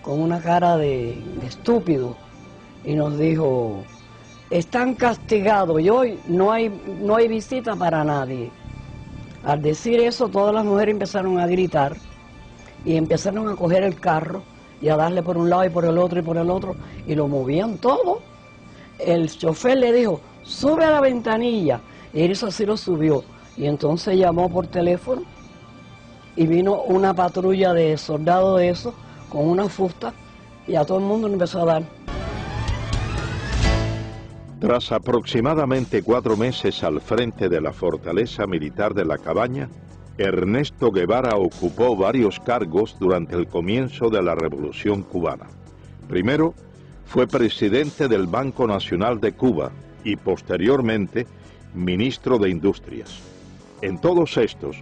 con una cara de estúpido y nos dijo, están castigados y hoy no hay visita para nadie. Al decir eso todas las mujeres empezaron a gritar y empezaron a coger el carro y a darle por un lado y por el otro y por el otro y lo movían todo. El chofer le dijo, sube a la ventanilla y eso así lo subió y entonces llamó por teléfono y vino una patrulla de soldados de eso con una fusta y a todo el mundo le empezó a dar. Tras aproximadamente 4 meses al frente de la fortaleza militar de la Cabaña, Ernesto Guevara ocupó varios cargos durante el comienzo de la Revolución Cubana. Primero, fue presidente del Banco Nacional de Cuba y posteriormente ministro de Industrias. En todos estos,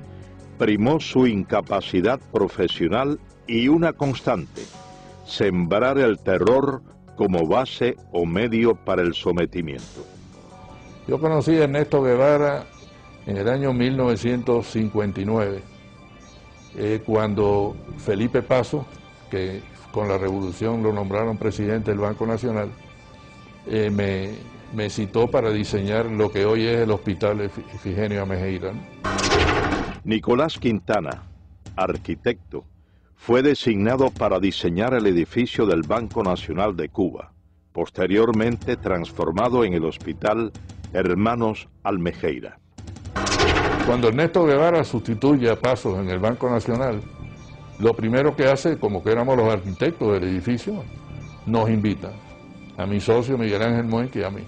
primó su incapacidad profesional y una constante, sembrar el terror como base o medio para el sometimiento. Yo conocí a Ernesto Guevara en el año 1959, cuando Felipe Paso, que con la revolución lo nombraron presidente del Banco Nacional, me citó para diseñar lo que hoy es el Hospital Efigenio Amejeira. Nicolás Quintana, arquitecto, fue designado para diseñar el edificio del Banco Nacional de Cuba, posteriormente transformado en el Hospital Hermanos Almejeira. Cuando Ernesto Guevara sustituye a Pasos en el Banco Nacional, lo primero que hace, como que éramos los arquitectos del edificio, nos invita a mi socio Miguel Ángel Muenque y a mí.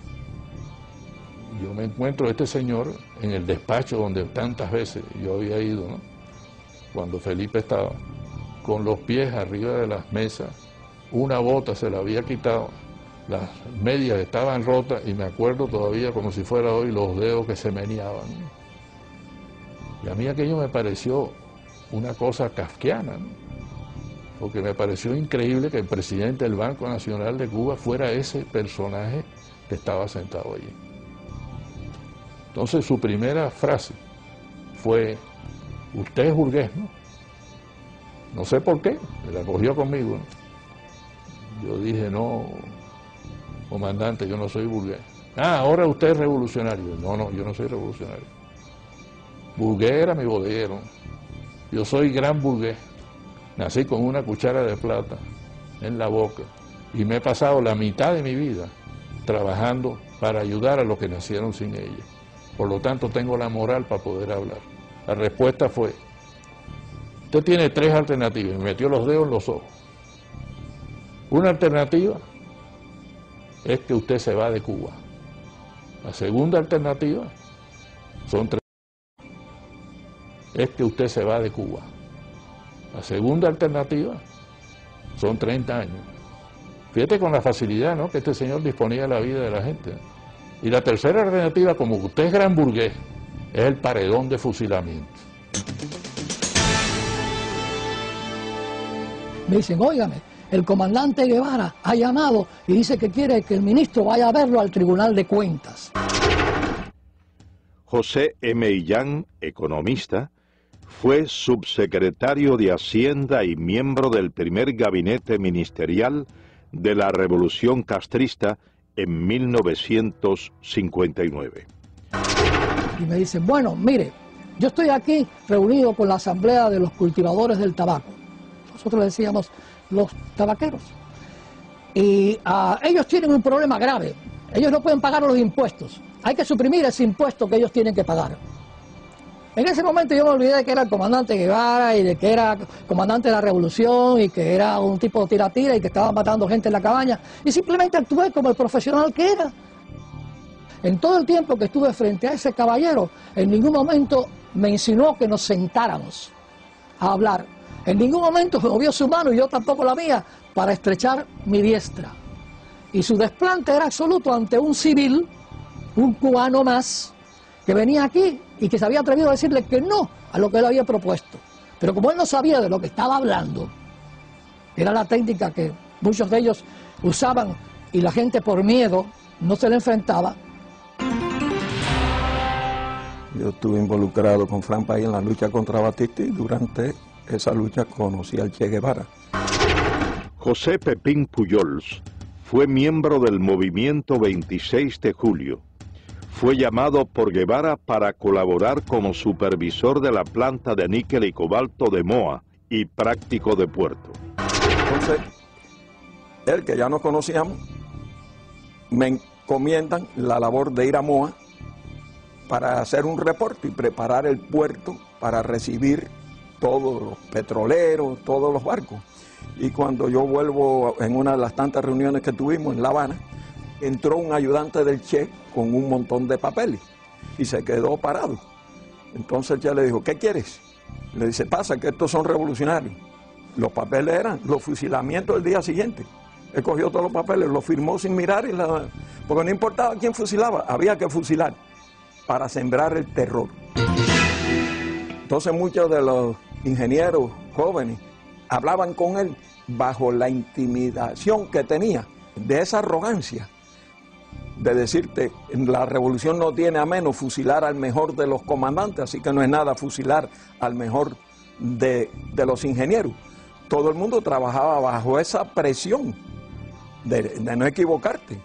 Yo me encuentro a este señor en el despacho donde tantas veces yo había ido, ¿no? Cuando Felipe estaba, con los pies arriba de las mesas, una bota se la había quitado, las medias estaban rotas y me acuerdo todavía como si fuera hoy los dedos que se meneaban. Y a mí aquello me pareció una cosa kafkiana, ¿no? Porque me pareció increíble que el presidente del Banco Nacional de Cuba fuera ese personaje que estaba sentado allí. Entonces su primera frase fue: usted es burgués, ¿no? No sé por qué, me la cogió conmigo, ¿no? Yo dije: no, comandante, yo no soy burgués. Ah, ahora usted es revolucionario. No, yo no soy revolucionario. Burgués era mi bodeguero. Yo soy gran burgués. Nací con una cuchara de plata en la boca y me he pasado la mitad de mi vida trabajando para ayudar a los que nacieron sin ella. Por lo tanto, tengo la moral para poder hablar. La respuesta fue: usted tiene 3 alternativas. Me metió los dedos en los ojos. Una alternativa es que usted se va de Cuba. La segunda alternativa son 3. Es que usted se va de Cuba. La segunda alternativa son 30 años. Fíjate con la facilidad, ¿no?, que este señor disponía de la vida de la gente. Y la tercera alternativa, como usted es gran burgués, es el paredón de fusilamiento. Me dicen: óigame, el comandante Guevara ha llamado y dice que quiere que el ministro vaya a verlo al Tribunal de Cuentas. José M. Illán, economista, fue subsecretario de Hacienda y miembro del primer gabinete ministerial de la Revolución Castrista en 1959. Y me dicen: bueno, mire, yo estoy aquí reunido con la Asamblea de los Cultivadores del Tabaco. Nosotros le decíamos los tabaqueros. Y ellos tienen un problema grave. Ellos no pueden pagar los impuestos. Hay que suprimir ese impuesto que ellos tienen que pagar. En ese momento yo me olvidé de que era el comandante Guevara y de que era comandante de la revolución y que era un tipo de tira-tira y que estaba matando gente en la cabaña, y simplemente actué como el profesional que era. En todo el tiempo que estuve frente a ese caballero, en ningún momento me insinuó que nos sentáramos a hablar. En ningún momento movió su mano y yo tampoco la mía para estrechar mi diestra. Y su desplante era absoluto ante un civil, un cubano más, que venía aquí y que se había atrevido a decirle que no a lo que él había propuesto. Pero como él no sabía de lo que estaba hablando, era la técnica que muchos de ellos usaban y la gente por miedo no se le enfrentaba. Yo estuve involucrado con Fran País en la lucha contra Batista y durante esa lucha conocí al Che Guevara. José Pepín Pujols fue miembro del movimiento 26 de julio. Fue llamado por Guevara para colaborar como supervisor de la planta de níquel y cobalto de Moa y práctico de puerto. Entonces, él, que ya nos conocíamos, me encomiendan la labor de ir a Moa para hacer un reporte y preparar el puerto para recibir todos los petroleros, todos los barcos. Y cuando yo vuelvo en una de las tantas reuniones que tuvimos en La Habana, entró un ayudante del Che con un montón de papeles y se quedó parado. Entonces el Che le dijo: ¿qué quieres? Le dice: pasa que estos son revolucionarios. Los papeles eran los fusilamientos del día siguiente. Él cogió todos los papeles, los firmó sin mirar, porque no importaba quién fusilaba, había que fusilar para sembrar el terror. Entonces muchos de los ingenieros jóvenes hablaban con él bajo la intimidación que tenía de esa arrogancia de decirte: la revolución no tiene a menos fusilar al mejor de los comandantes, así que no es nada fusilar al mejor de los ingenieros. Todo el mundo trabajaba bajo esa presión de no equivocarte.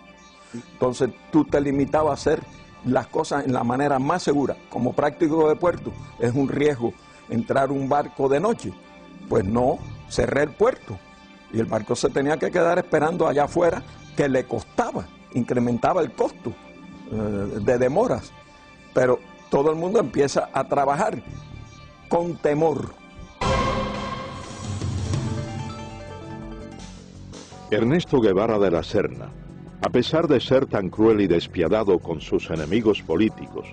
Entonces tú te limitabas a hacer las cosas en la manera más segura. Como práctico de puerto, es un riesgo entrar un barco de noche. Pues no, cerré el puerto y el barco se tenía que quedar esperando allá afuera, que le costaba, incrementaba el costo de demoras. Pero todo el mundo empieza a trabajar con temor. Ernesto Guevara de la Serna, a pesar de ser tan cruel y despiadado con sus enemigos políticos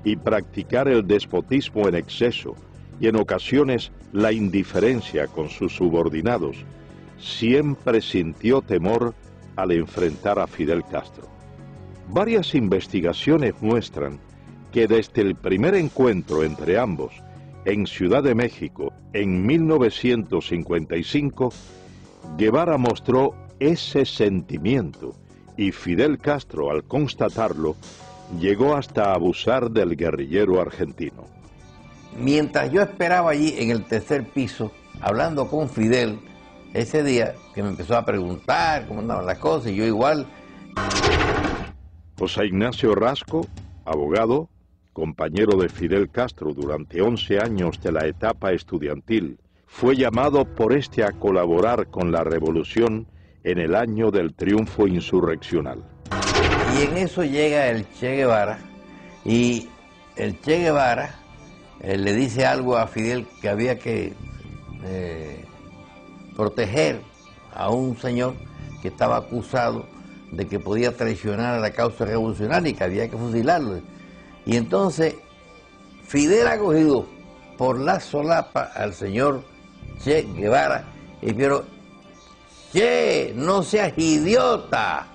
y practicar el despotismo en exceso y en ocasiones la indiferencia con sus subordinados, siempre sintió temor al enfrentar a Fidel Castro. Varias investigaciones muestran que desde el primer encuentro entre ambos, en Ciudad de México, en 1955, Guevara mostró ese sentimiento y Fidel Castro, al constatarlo, llegó hasta abusar del guerrillero argentino. Mientras yo esperaba allí en el tercer piso, hablando con Fidel, ese día que me empezó a preguntar cómo andaban las cosas, y yo igual. José Ignacio Rasco, abogado, compañero de Fidel Castro durante 11 años de la etapa estudiantil, fue llamado por este a colaborar con la revolución en el año del triunfo insurreccional. Y en eso llega el Che Guevara, y el Che Guevara le dice algo a Fidel que había que proteger a un señor que estaba acusado de que podía traicionar a la causa revolucionaria y que había que fusilarlo. Y entonces Fidel ha cogido por la solapa al señor Che Guevara y pero Che, no seas idiota,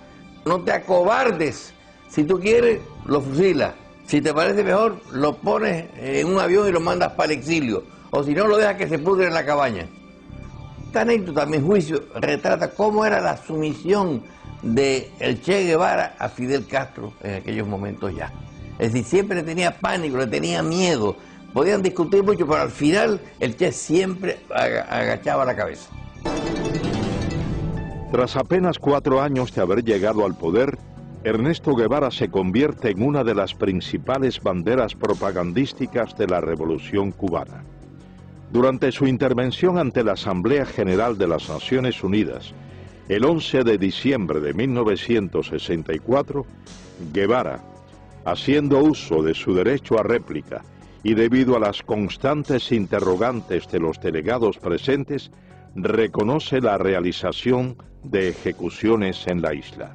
no te acobardes, si tú quieres lo fusilas, si te parece mejor lo pones en un avión y lo mandas para el exilio, o si no lo dejas que se pudre en la cabaña. Esta anécdota, a mi juicio, retrata cómo era la sumisión de el Che Guevara a Fidel Castro en aquellos momentos ya. Es decir, siempre le tenía pánico, le tenía miedo. Podían discutir mucho, pero al final el Che siempre agachaba la cabeza. Tras apenas 4 años de haber llegado al poder, Ernesto Guevara se convierte en una de las principales banderas propagandísticas de la Revolución cubana. Durante su intervención ante la Asamblea General de las Naciones Unidas, el 11 de diciembre de 1964, Guevara, haciendo uso de su derecho a réplica y debido a las constantes interrogantes de los delegados presentes, reconoce la realización de ejecuciones en la isla.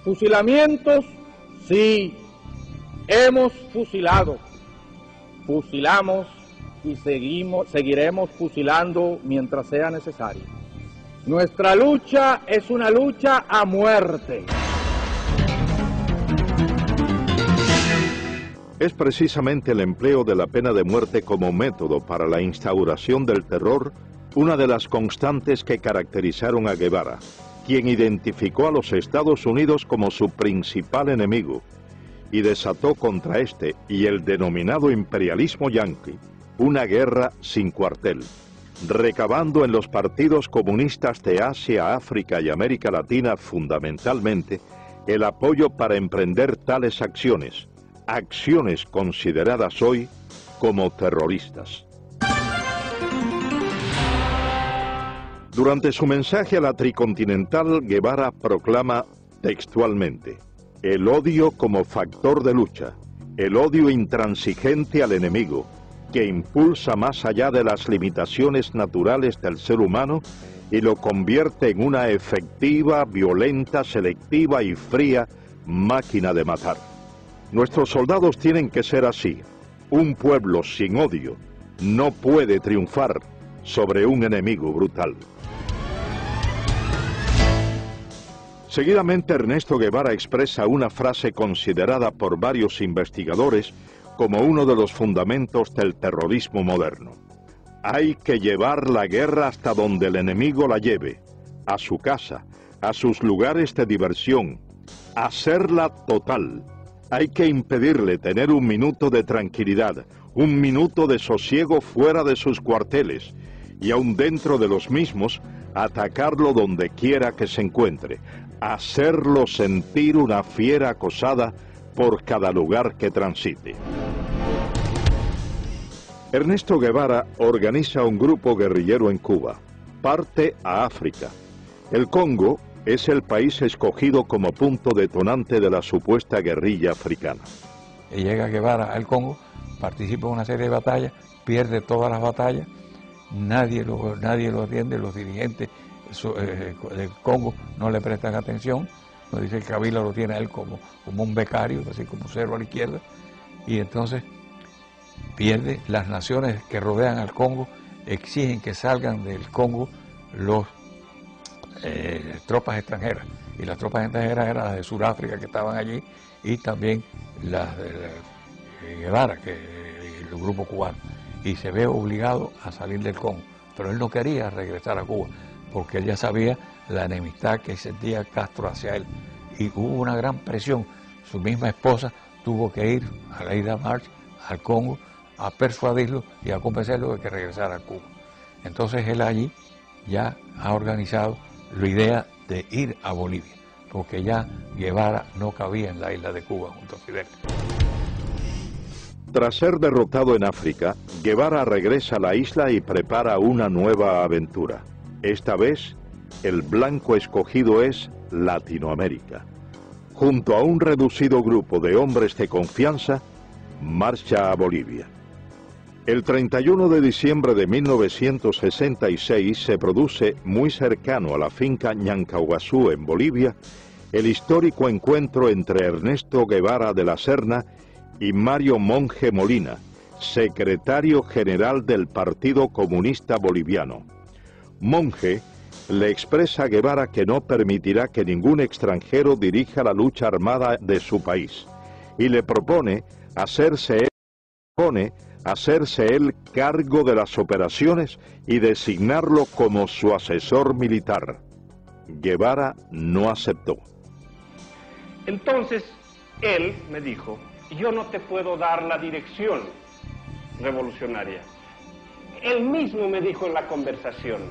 Fusilamientos, sí, hemos fusilado, fusilamos y seguiremos fusilando mientras sea necesario. Nuestra lucha es una lucha a muerte. Es precisamente el empleo de la pena de muerte como método para la instauración del terror una de las constantes que caracterizaron a Guevara, quien identificó a los Estados Unidos como su principal enemigo y desató contra este y el denominado imperialismo yanqui una guerra sin cuartel, recabando en los partidos comunistas de Asia, África y América Latina fundamentalmente el apoyo para emprender tales acciones, acciones consideradas hoy como terroristas. Durante su mensaje a la Tricontinental, Guevara proclama textualmente: el odio como factor de lucha, el odio intransigente al enemigo, que impulsa más allá de las limitaciones naturales del ser humano y lo convierte en una efectiva, violenta, selectiva y fría máquina de matar. Nuestros soldados tienen que ser así. Un pueblo sin odio no puede triunfar sobre un enemigo brutal. Seguidamente Ernesto Guevara expresa una frase considerada por varios investigadores como uno de los fundamentos del terrorismo moderno. Hay que llevar la guerra hasta donde el enemigo la lleve, a su casa, a sus lugares de diversión, hacerla total. Hay que impedirle tener un minuto de tranquilidad, un minuto de sosiego fuera de sus cuarteles, y aun dentro de los mismos, atacarlo donde quiera que se encuentre, hacerlo sentir una fiera acosada por cada lugar que transite. Ernesto Guevara organiza un grupo guerrillero en Cuba, parte a África. El Congo es el país escogido como punto detonante de la supuesta guerrilla africana. Llega Guevara al Congo, participa en una serie de batallas, pierde todas las batallas, nadie lo atiende, los dirigentes del Congo no le prestan atención, nos dice que Kabila lo tiene a él como un becario, así como cero a la izquierda, y entonces pierde. Las naciones que rodean al Congo exigen que salgan del Congo los tropas extranjeras, y las tropas extranjeras eran las de Sudáfrica que estaban allí, y también las de Guevara, el grupo cubano. y se ve obligado a salir del Congo. Pero él no quería regresar a Cuba, porque él ya sabía la enemistad que sentía Castro hacia él. Y hubo una gran presión. Su misma esposa tuvo que ir a la Ida March, al Congo, a persuadirlo y a convencerlo de que regresara a Cuba. Entonces él allí ya ha organizado la idea de ir a Bolivia, porque ya Guevara no cabía en la isla de Cuba junto a Fidel. Tras ser derrotado en África, Guevara regresa a la isla y prepara una nueva aventura. Esta vez, el blanco escogido es Latinoamérica. Junto a un reducido grupo de hombres de confianza, marcha a Bolivia. El 31 de diciembre de 1966 se produce, muy cercano a la finca Ñancauazú en Bolivia, el histórico encuentro entre Ernesto Guevara de la Serna y Mario Monge Molina, secretario general del Partido Comunista Boliviano. Monge le expresa a Guevara que no permitirá que ningún extranjero dirija la lucha armada de su país y le propone hacerse él cargo de las operaciones y designarlo como su asesor militar. Guevara no aceptó. Entonces, él me dijo: yo no te puedo dar la dirección revolucionaria. Él mismo me dijo en la conversación: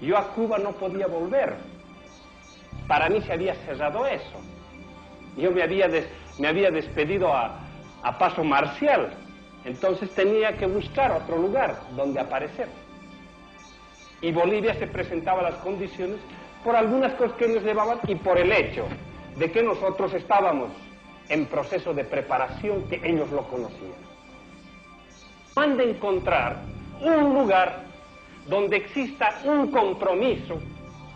yo a Cuba no podía volver. Para mí se había cerrado eso. Yo me había despedido a paso marcial. Entonces tenía que buscar otro lugar donde aparecer. Y Bolivia se presentaba las condiciones por algunas cosas que ellos llevaban y por el hecho de que nosotros estábamos en proceso de preparación, que ellos lo conocían. Han de encontrar un lugar donde exista un compromiso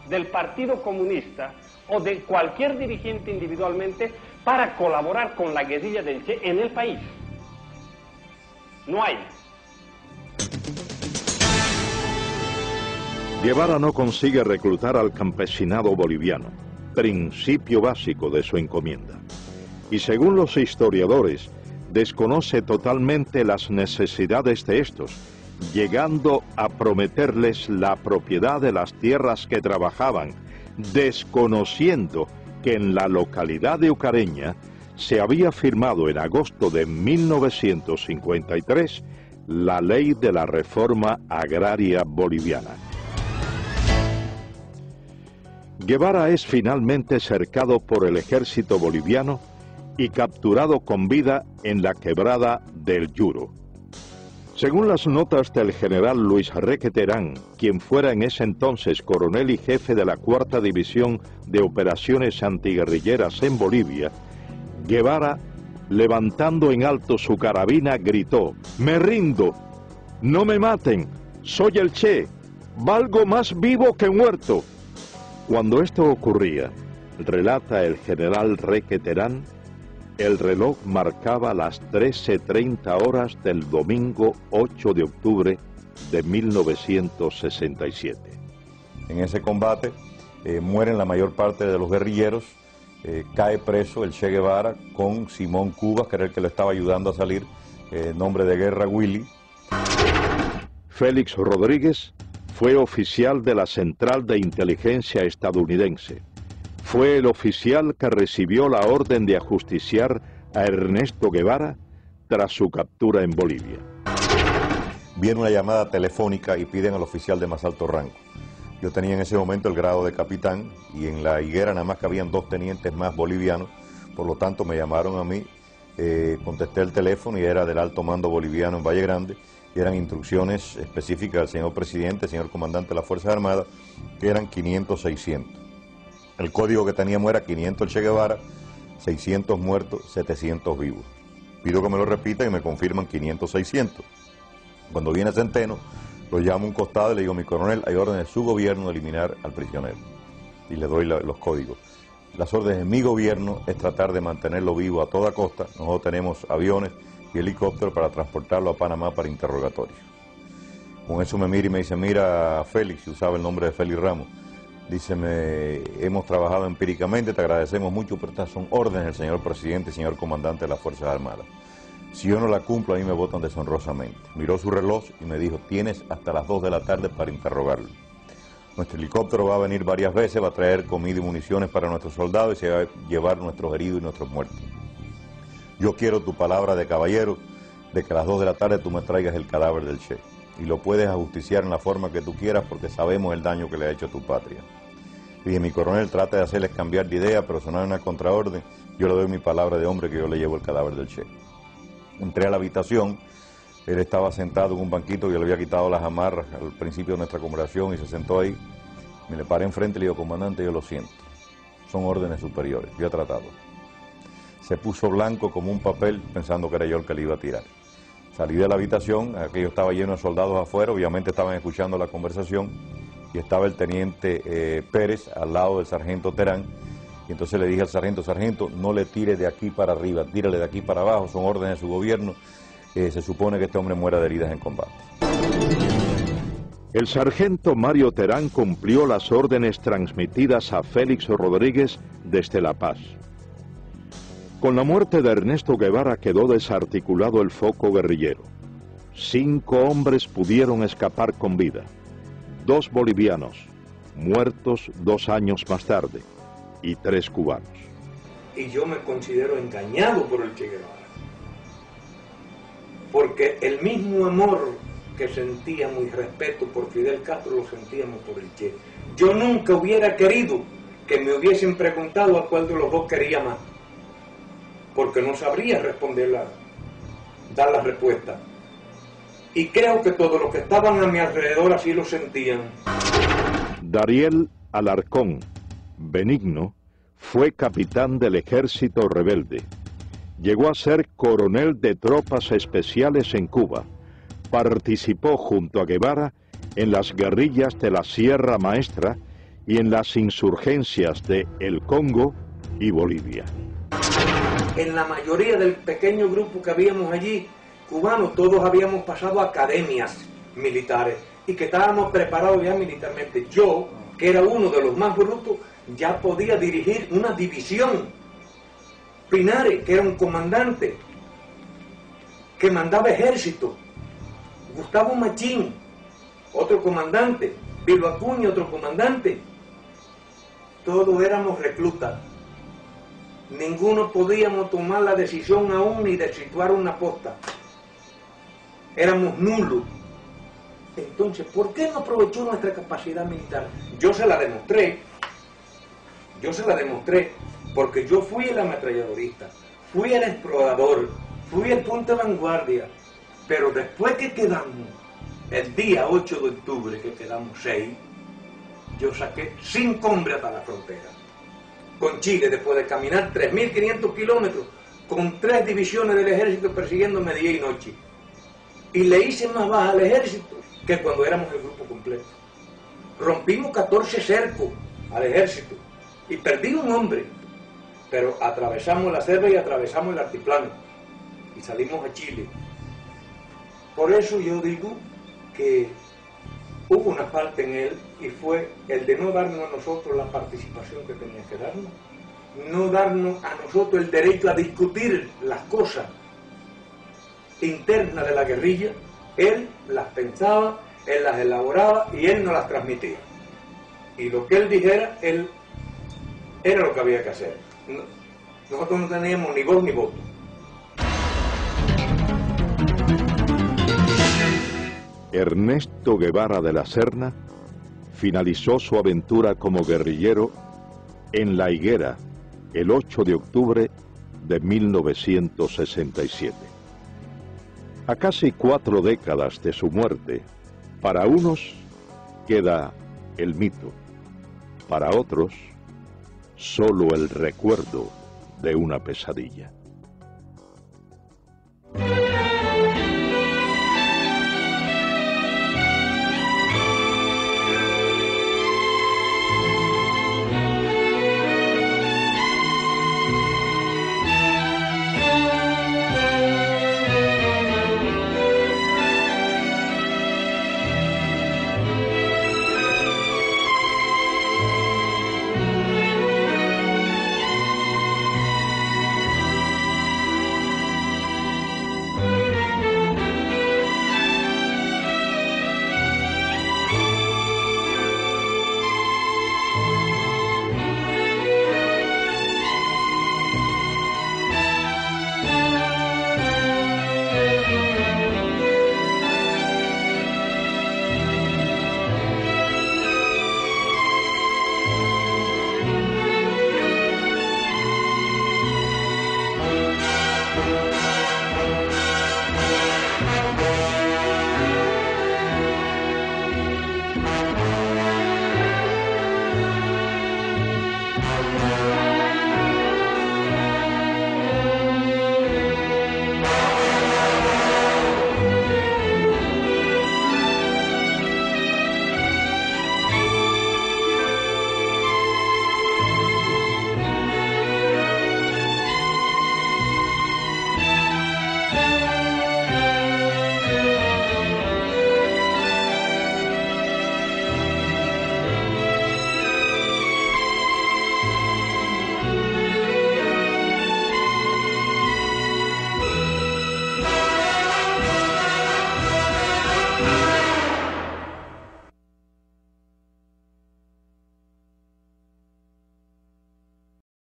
del Partido Comunista o de cualquier dirigente individualmente para colaborar con la guerrilla del Che en el país. No hay. Guevara no consigue reclutar al campesinado boliviano, principio básico de su encomienda. Y según los historiadores, desconoce totalmente las necesidades de estos, llegando a prometerles la propiedad de las tierras que trabajaban, desconociendo que en la localidad de Ucareña se había firmado en agosto de 1953 la ley de la reforma agraria boliviana. Guevara es finalmente cercado por el ejército boliviano y capturado con vida en la quebrada del Yuro. Según las notas del general Luis Requeterán, quien fuera en ese entonces coronel y jefe de la 4ª División de Operaciones Antiguerrilleras en Bolivia, Guevara, levantando en alto su carabina, gritó: «Me rindo, no me maten, soy el Che, valgo más vivo que muerto». Cuando esto ocurría, relata el general Requeterán, el reloj marcaba las 13:30 horas del domingo 8 de octubre de 1967. En ese combate mueren la mayor parte de los guerrilleros, cae preso el Che Guevara con Simón Cubas, que era el que lo estaba ayudando a salir, nombre de guerra Willy. Félix Rodríguez fue oficial de la Central de Inteligencia estadounidense. Fue el oficial que recibió la orden de ajusticiar a Ernesto Guevara tras su captura en Bolivia. Viene una llamada telefónica y piden al oficial de más alto rango. Yo tenía en ese momento el grado de capitán y en la higuera nada más que habían 2 tenientes más bolivianos, por lo tanto me llamaron a mí, contesté el teléfono y era del alto mando boliviano en Valle Grande, y eran instrucciones específicas del señor presidente, señor comandante de las Fuerzas Armadas, que eran 500-600. El código que teníamos era 500 el Che Guevara, 600 muertos, 700 vivos. Pido que me lo repitan y me confirman 500-600. Cuando viene Centeno, lo llamo a un costado y le digo: mi coronel, hay órdenes de su gobierno de eliminar al prisionero. Y le doy los códigos. Las órdenes de mi gobierno es tratar de mantenerlo vivo a toda costa. Nosotros tenemos aviones y helicópteros para transportarlo a Panamá para interrogatorio. Con eso me mira y me dice: mira, Félix, y usaba el nombre de Félix Ramos, dice: hemos trabajado empíricamente, te agradecemos mucho, pero estas son órdenes del señor presidente y señor comandante de las Fuerzas Armadas. Si yo no la cumplo, a mí me votan deshonrosamente. Miró su reloj y me dijo, tienes hasta las 2 de la tarde para interrogarlo. Nuestro helicóptero va a venir varias veces, va a traer comida y municiones para nuestros soldados y se va a llevar nuestros heridos y nuestros muertos. Yo quiero tu palabra de caballero de que a las 2 de la tarde tú me traigas el cadáver del Che. Y lo puedes ajusticiar en la forma que tú quieras porque sabemos el daño que le ha hecho a tu patria. Y dije, mi coronel, trata de hacerles cambiar de idea, pero sonar una contraorden. Yo le doy mi palabra de hombre que yo le llevo el cadáver del Che. Entré a la habitación, él estaba sentado en un banquito, yo le había quitado las amarras al principio de nuestra conversación y se sentó ahí. Me le paré enfrente y le digo, comandante, yo lo siento, son órdenes superiores, yo he tratado. Se puso blanco como un papel pensando que era yo el que le iba a tirar. Salí de la habitación, aquello estaba lleno de soldados afuera, obviamente estaban escuchando la conversación y estaba el teniente Pérez al lado del sargento Terán. Y entonces le dije al sargento, sargento, no le tire de aquí para arriba, tírale de aquí para abajo, son órdenes de su gobierno, se supone que este hombre muera de heridas en combate. El sargento Mario Terán cumplió las órdenes transmitidas a Félix Rodríguez desde La Paz. Con la muerte de Ernesto Guevara quedó desarticulado el foco guerrillero. 5 hombres pudieron escapar con vida. 2 bolivianos, muertos 2 años más tarde, y 3 cubanos. Y yo me considero engañado por el Che Guevara, porque el mismo amor que sentíamos y respeto por Fidel Castro lo sentíamos por el Che. Yo nunca hubiera querido que me hubiesen preguntado a cuál de los dos quería más, porque no sabría dar la respuesta. Y creo que todos los que estaban a mi alrededor así lo sentían. Dariel Alarcón Benigno fue capitán del ejército rebelde. Llegó a ser coronel de tropas especiales en Cuba. Participó junto a Guevara en las guerrillas de la Sierra Maestra y en las insurgencias de El Congo y Bolivia. En la mayoría del pequeño grupo que habíamos allí, cubanos, todos habíamos pasado academias militares y que estábamos preparados ya militarmente. Yo, que era uno de los más brutos, ya podía dirigir una división. Pinares, que era un comandante, que mandaba ejército. Gustavo Machín, otro comandante. Bilbo Acuña, otro comandante. Todos éramos reclutas. Ninguno podíamos tomar la decisión aún ni de situar una posta. Éramos nulos. Entonces, ¿por qué no aprovechó nuestra capacidad militar? Yo se la demostré. Porque yo fui el ametralladorista, fui el explorador, fui el punto de vanguardia. Pero después que quedamos, el día 8 de octubre, que quedamos 6, yo saqué 5 hombres hasta la frontera. Con Chile, después de caminar 3.500 kilómetros, con 3 divisiones del ejército persiguiéndome día y noche. Y le hice más baja al ejército que cuando éramos el grupo completo. Rompimos 14 cercos al ejército y perdí un hombre, pero atravesamos la selva y atravesamos el altiplano y salimos a Chile. Por eso yo digo que hubo una falta en él y fue el de no darnos a nosotros la participación que tenía que darnos, no darnos a nosotros el derecho a discutir las cosas internas de la guerrilla. Él las pensaba, él las elaboraba y él nos las transmitía. Y lo que él dijera, él era lo que había que hacer. Nosotros no teníamos ni voz ni voto. Ernesto Guevara de la Serna finalizó su aventura como guerrillero en La Higuera el 8 de octubre de 1967. A casi 4 décadas de su muerte, para unos queda el mito, para otros solo el recuerdo de una pesadilla.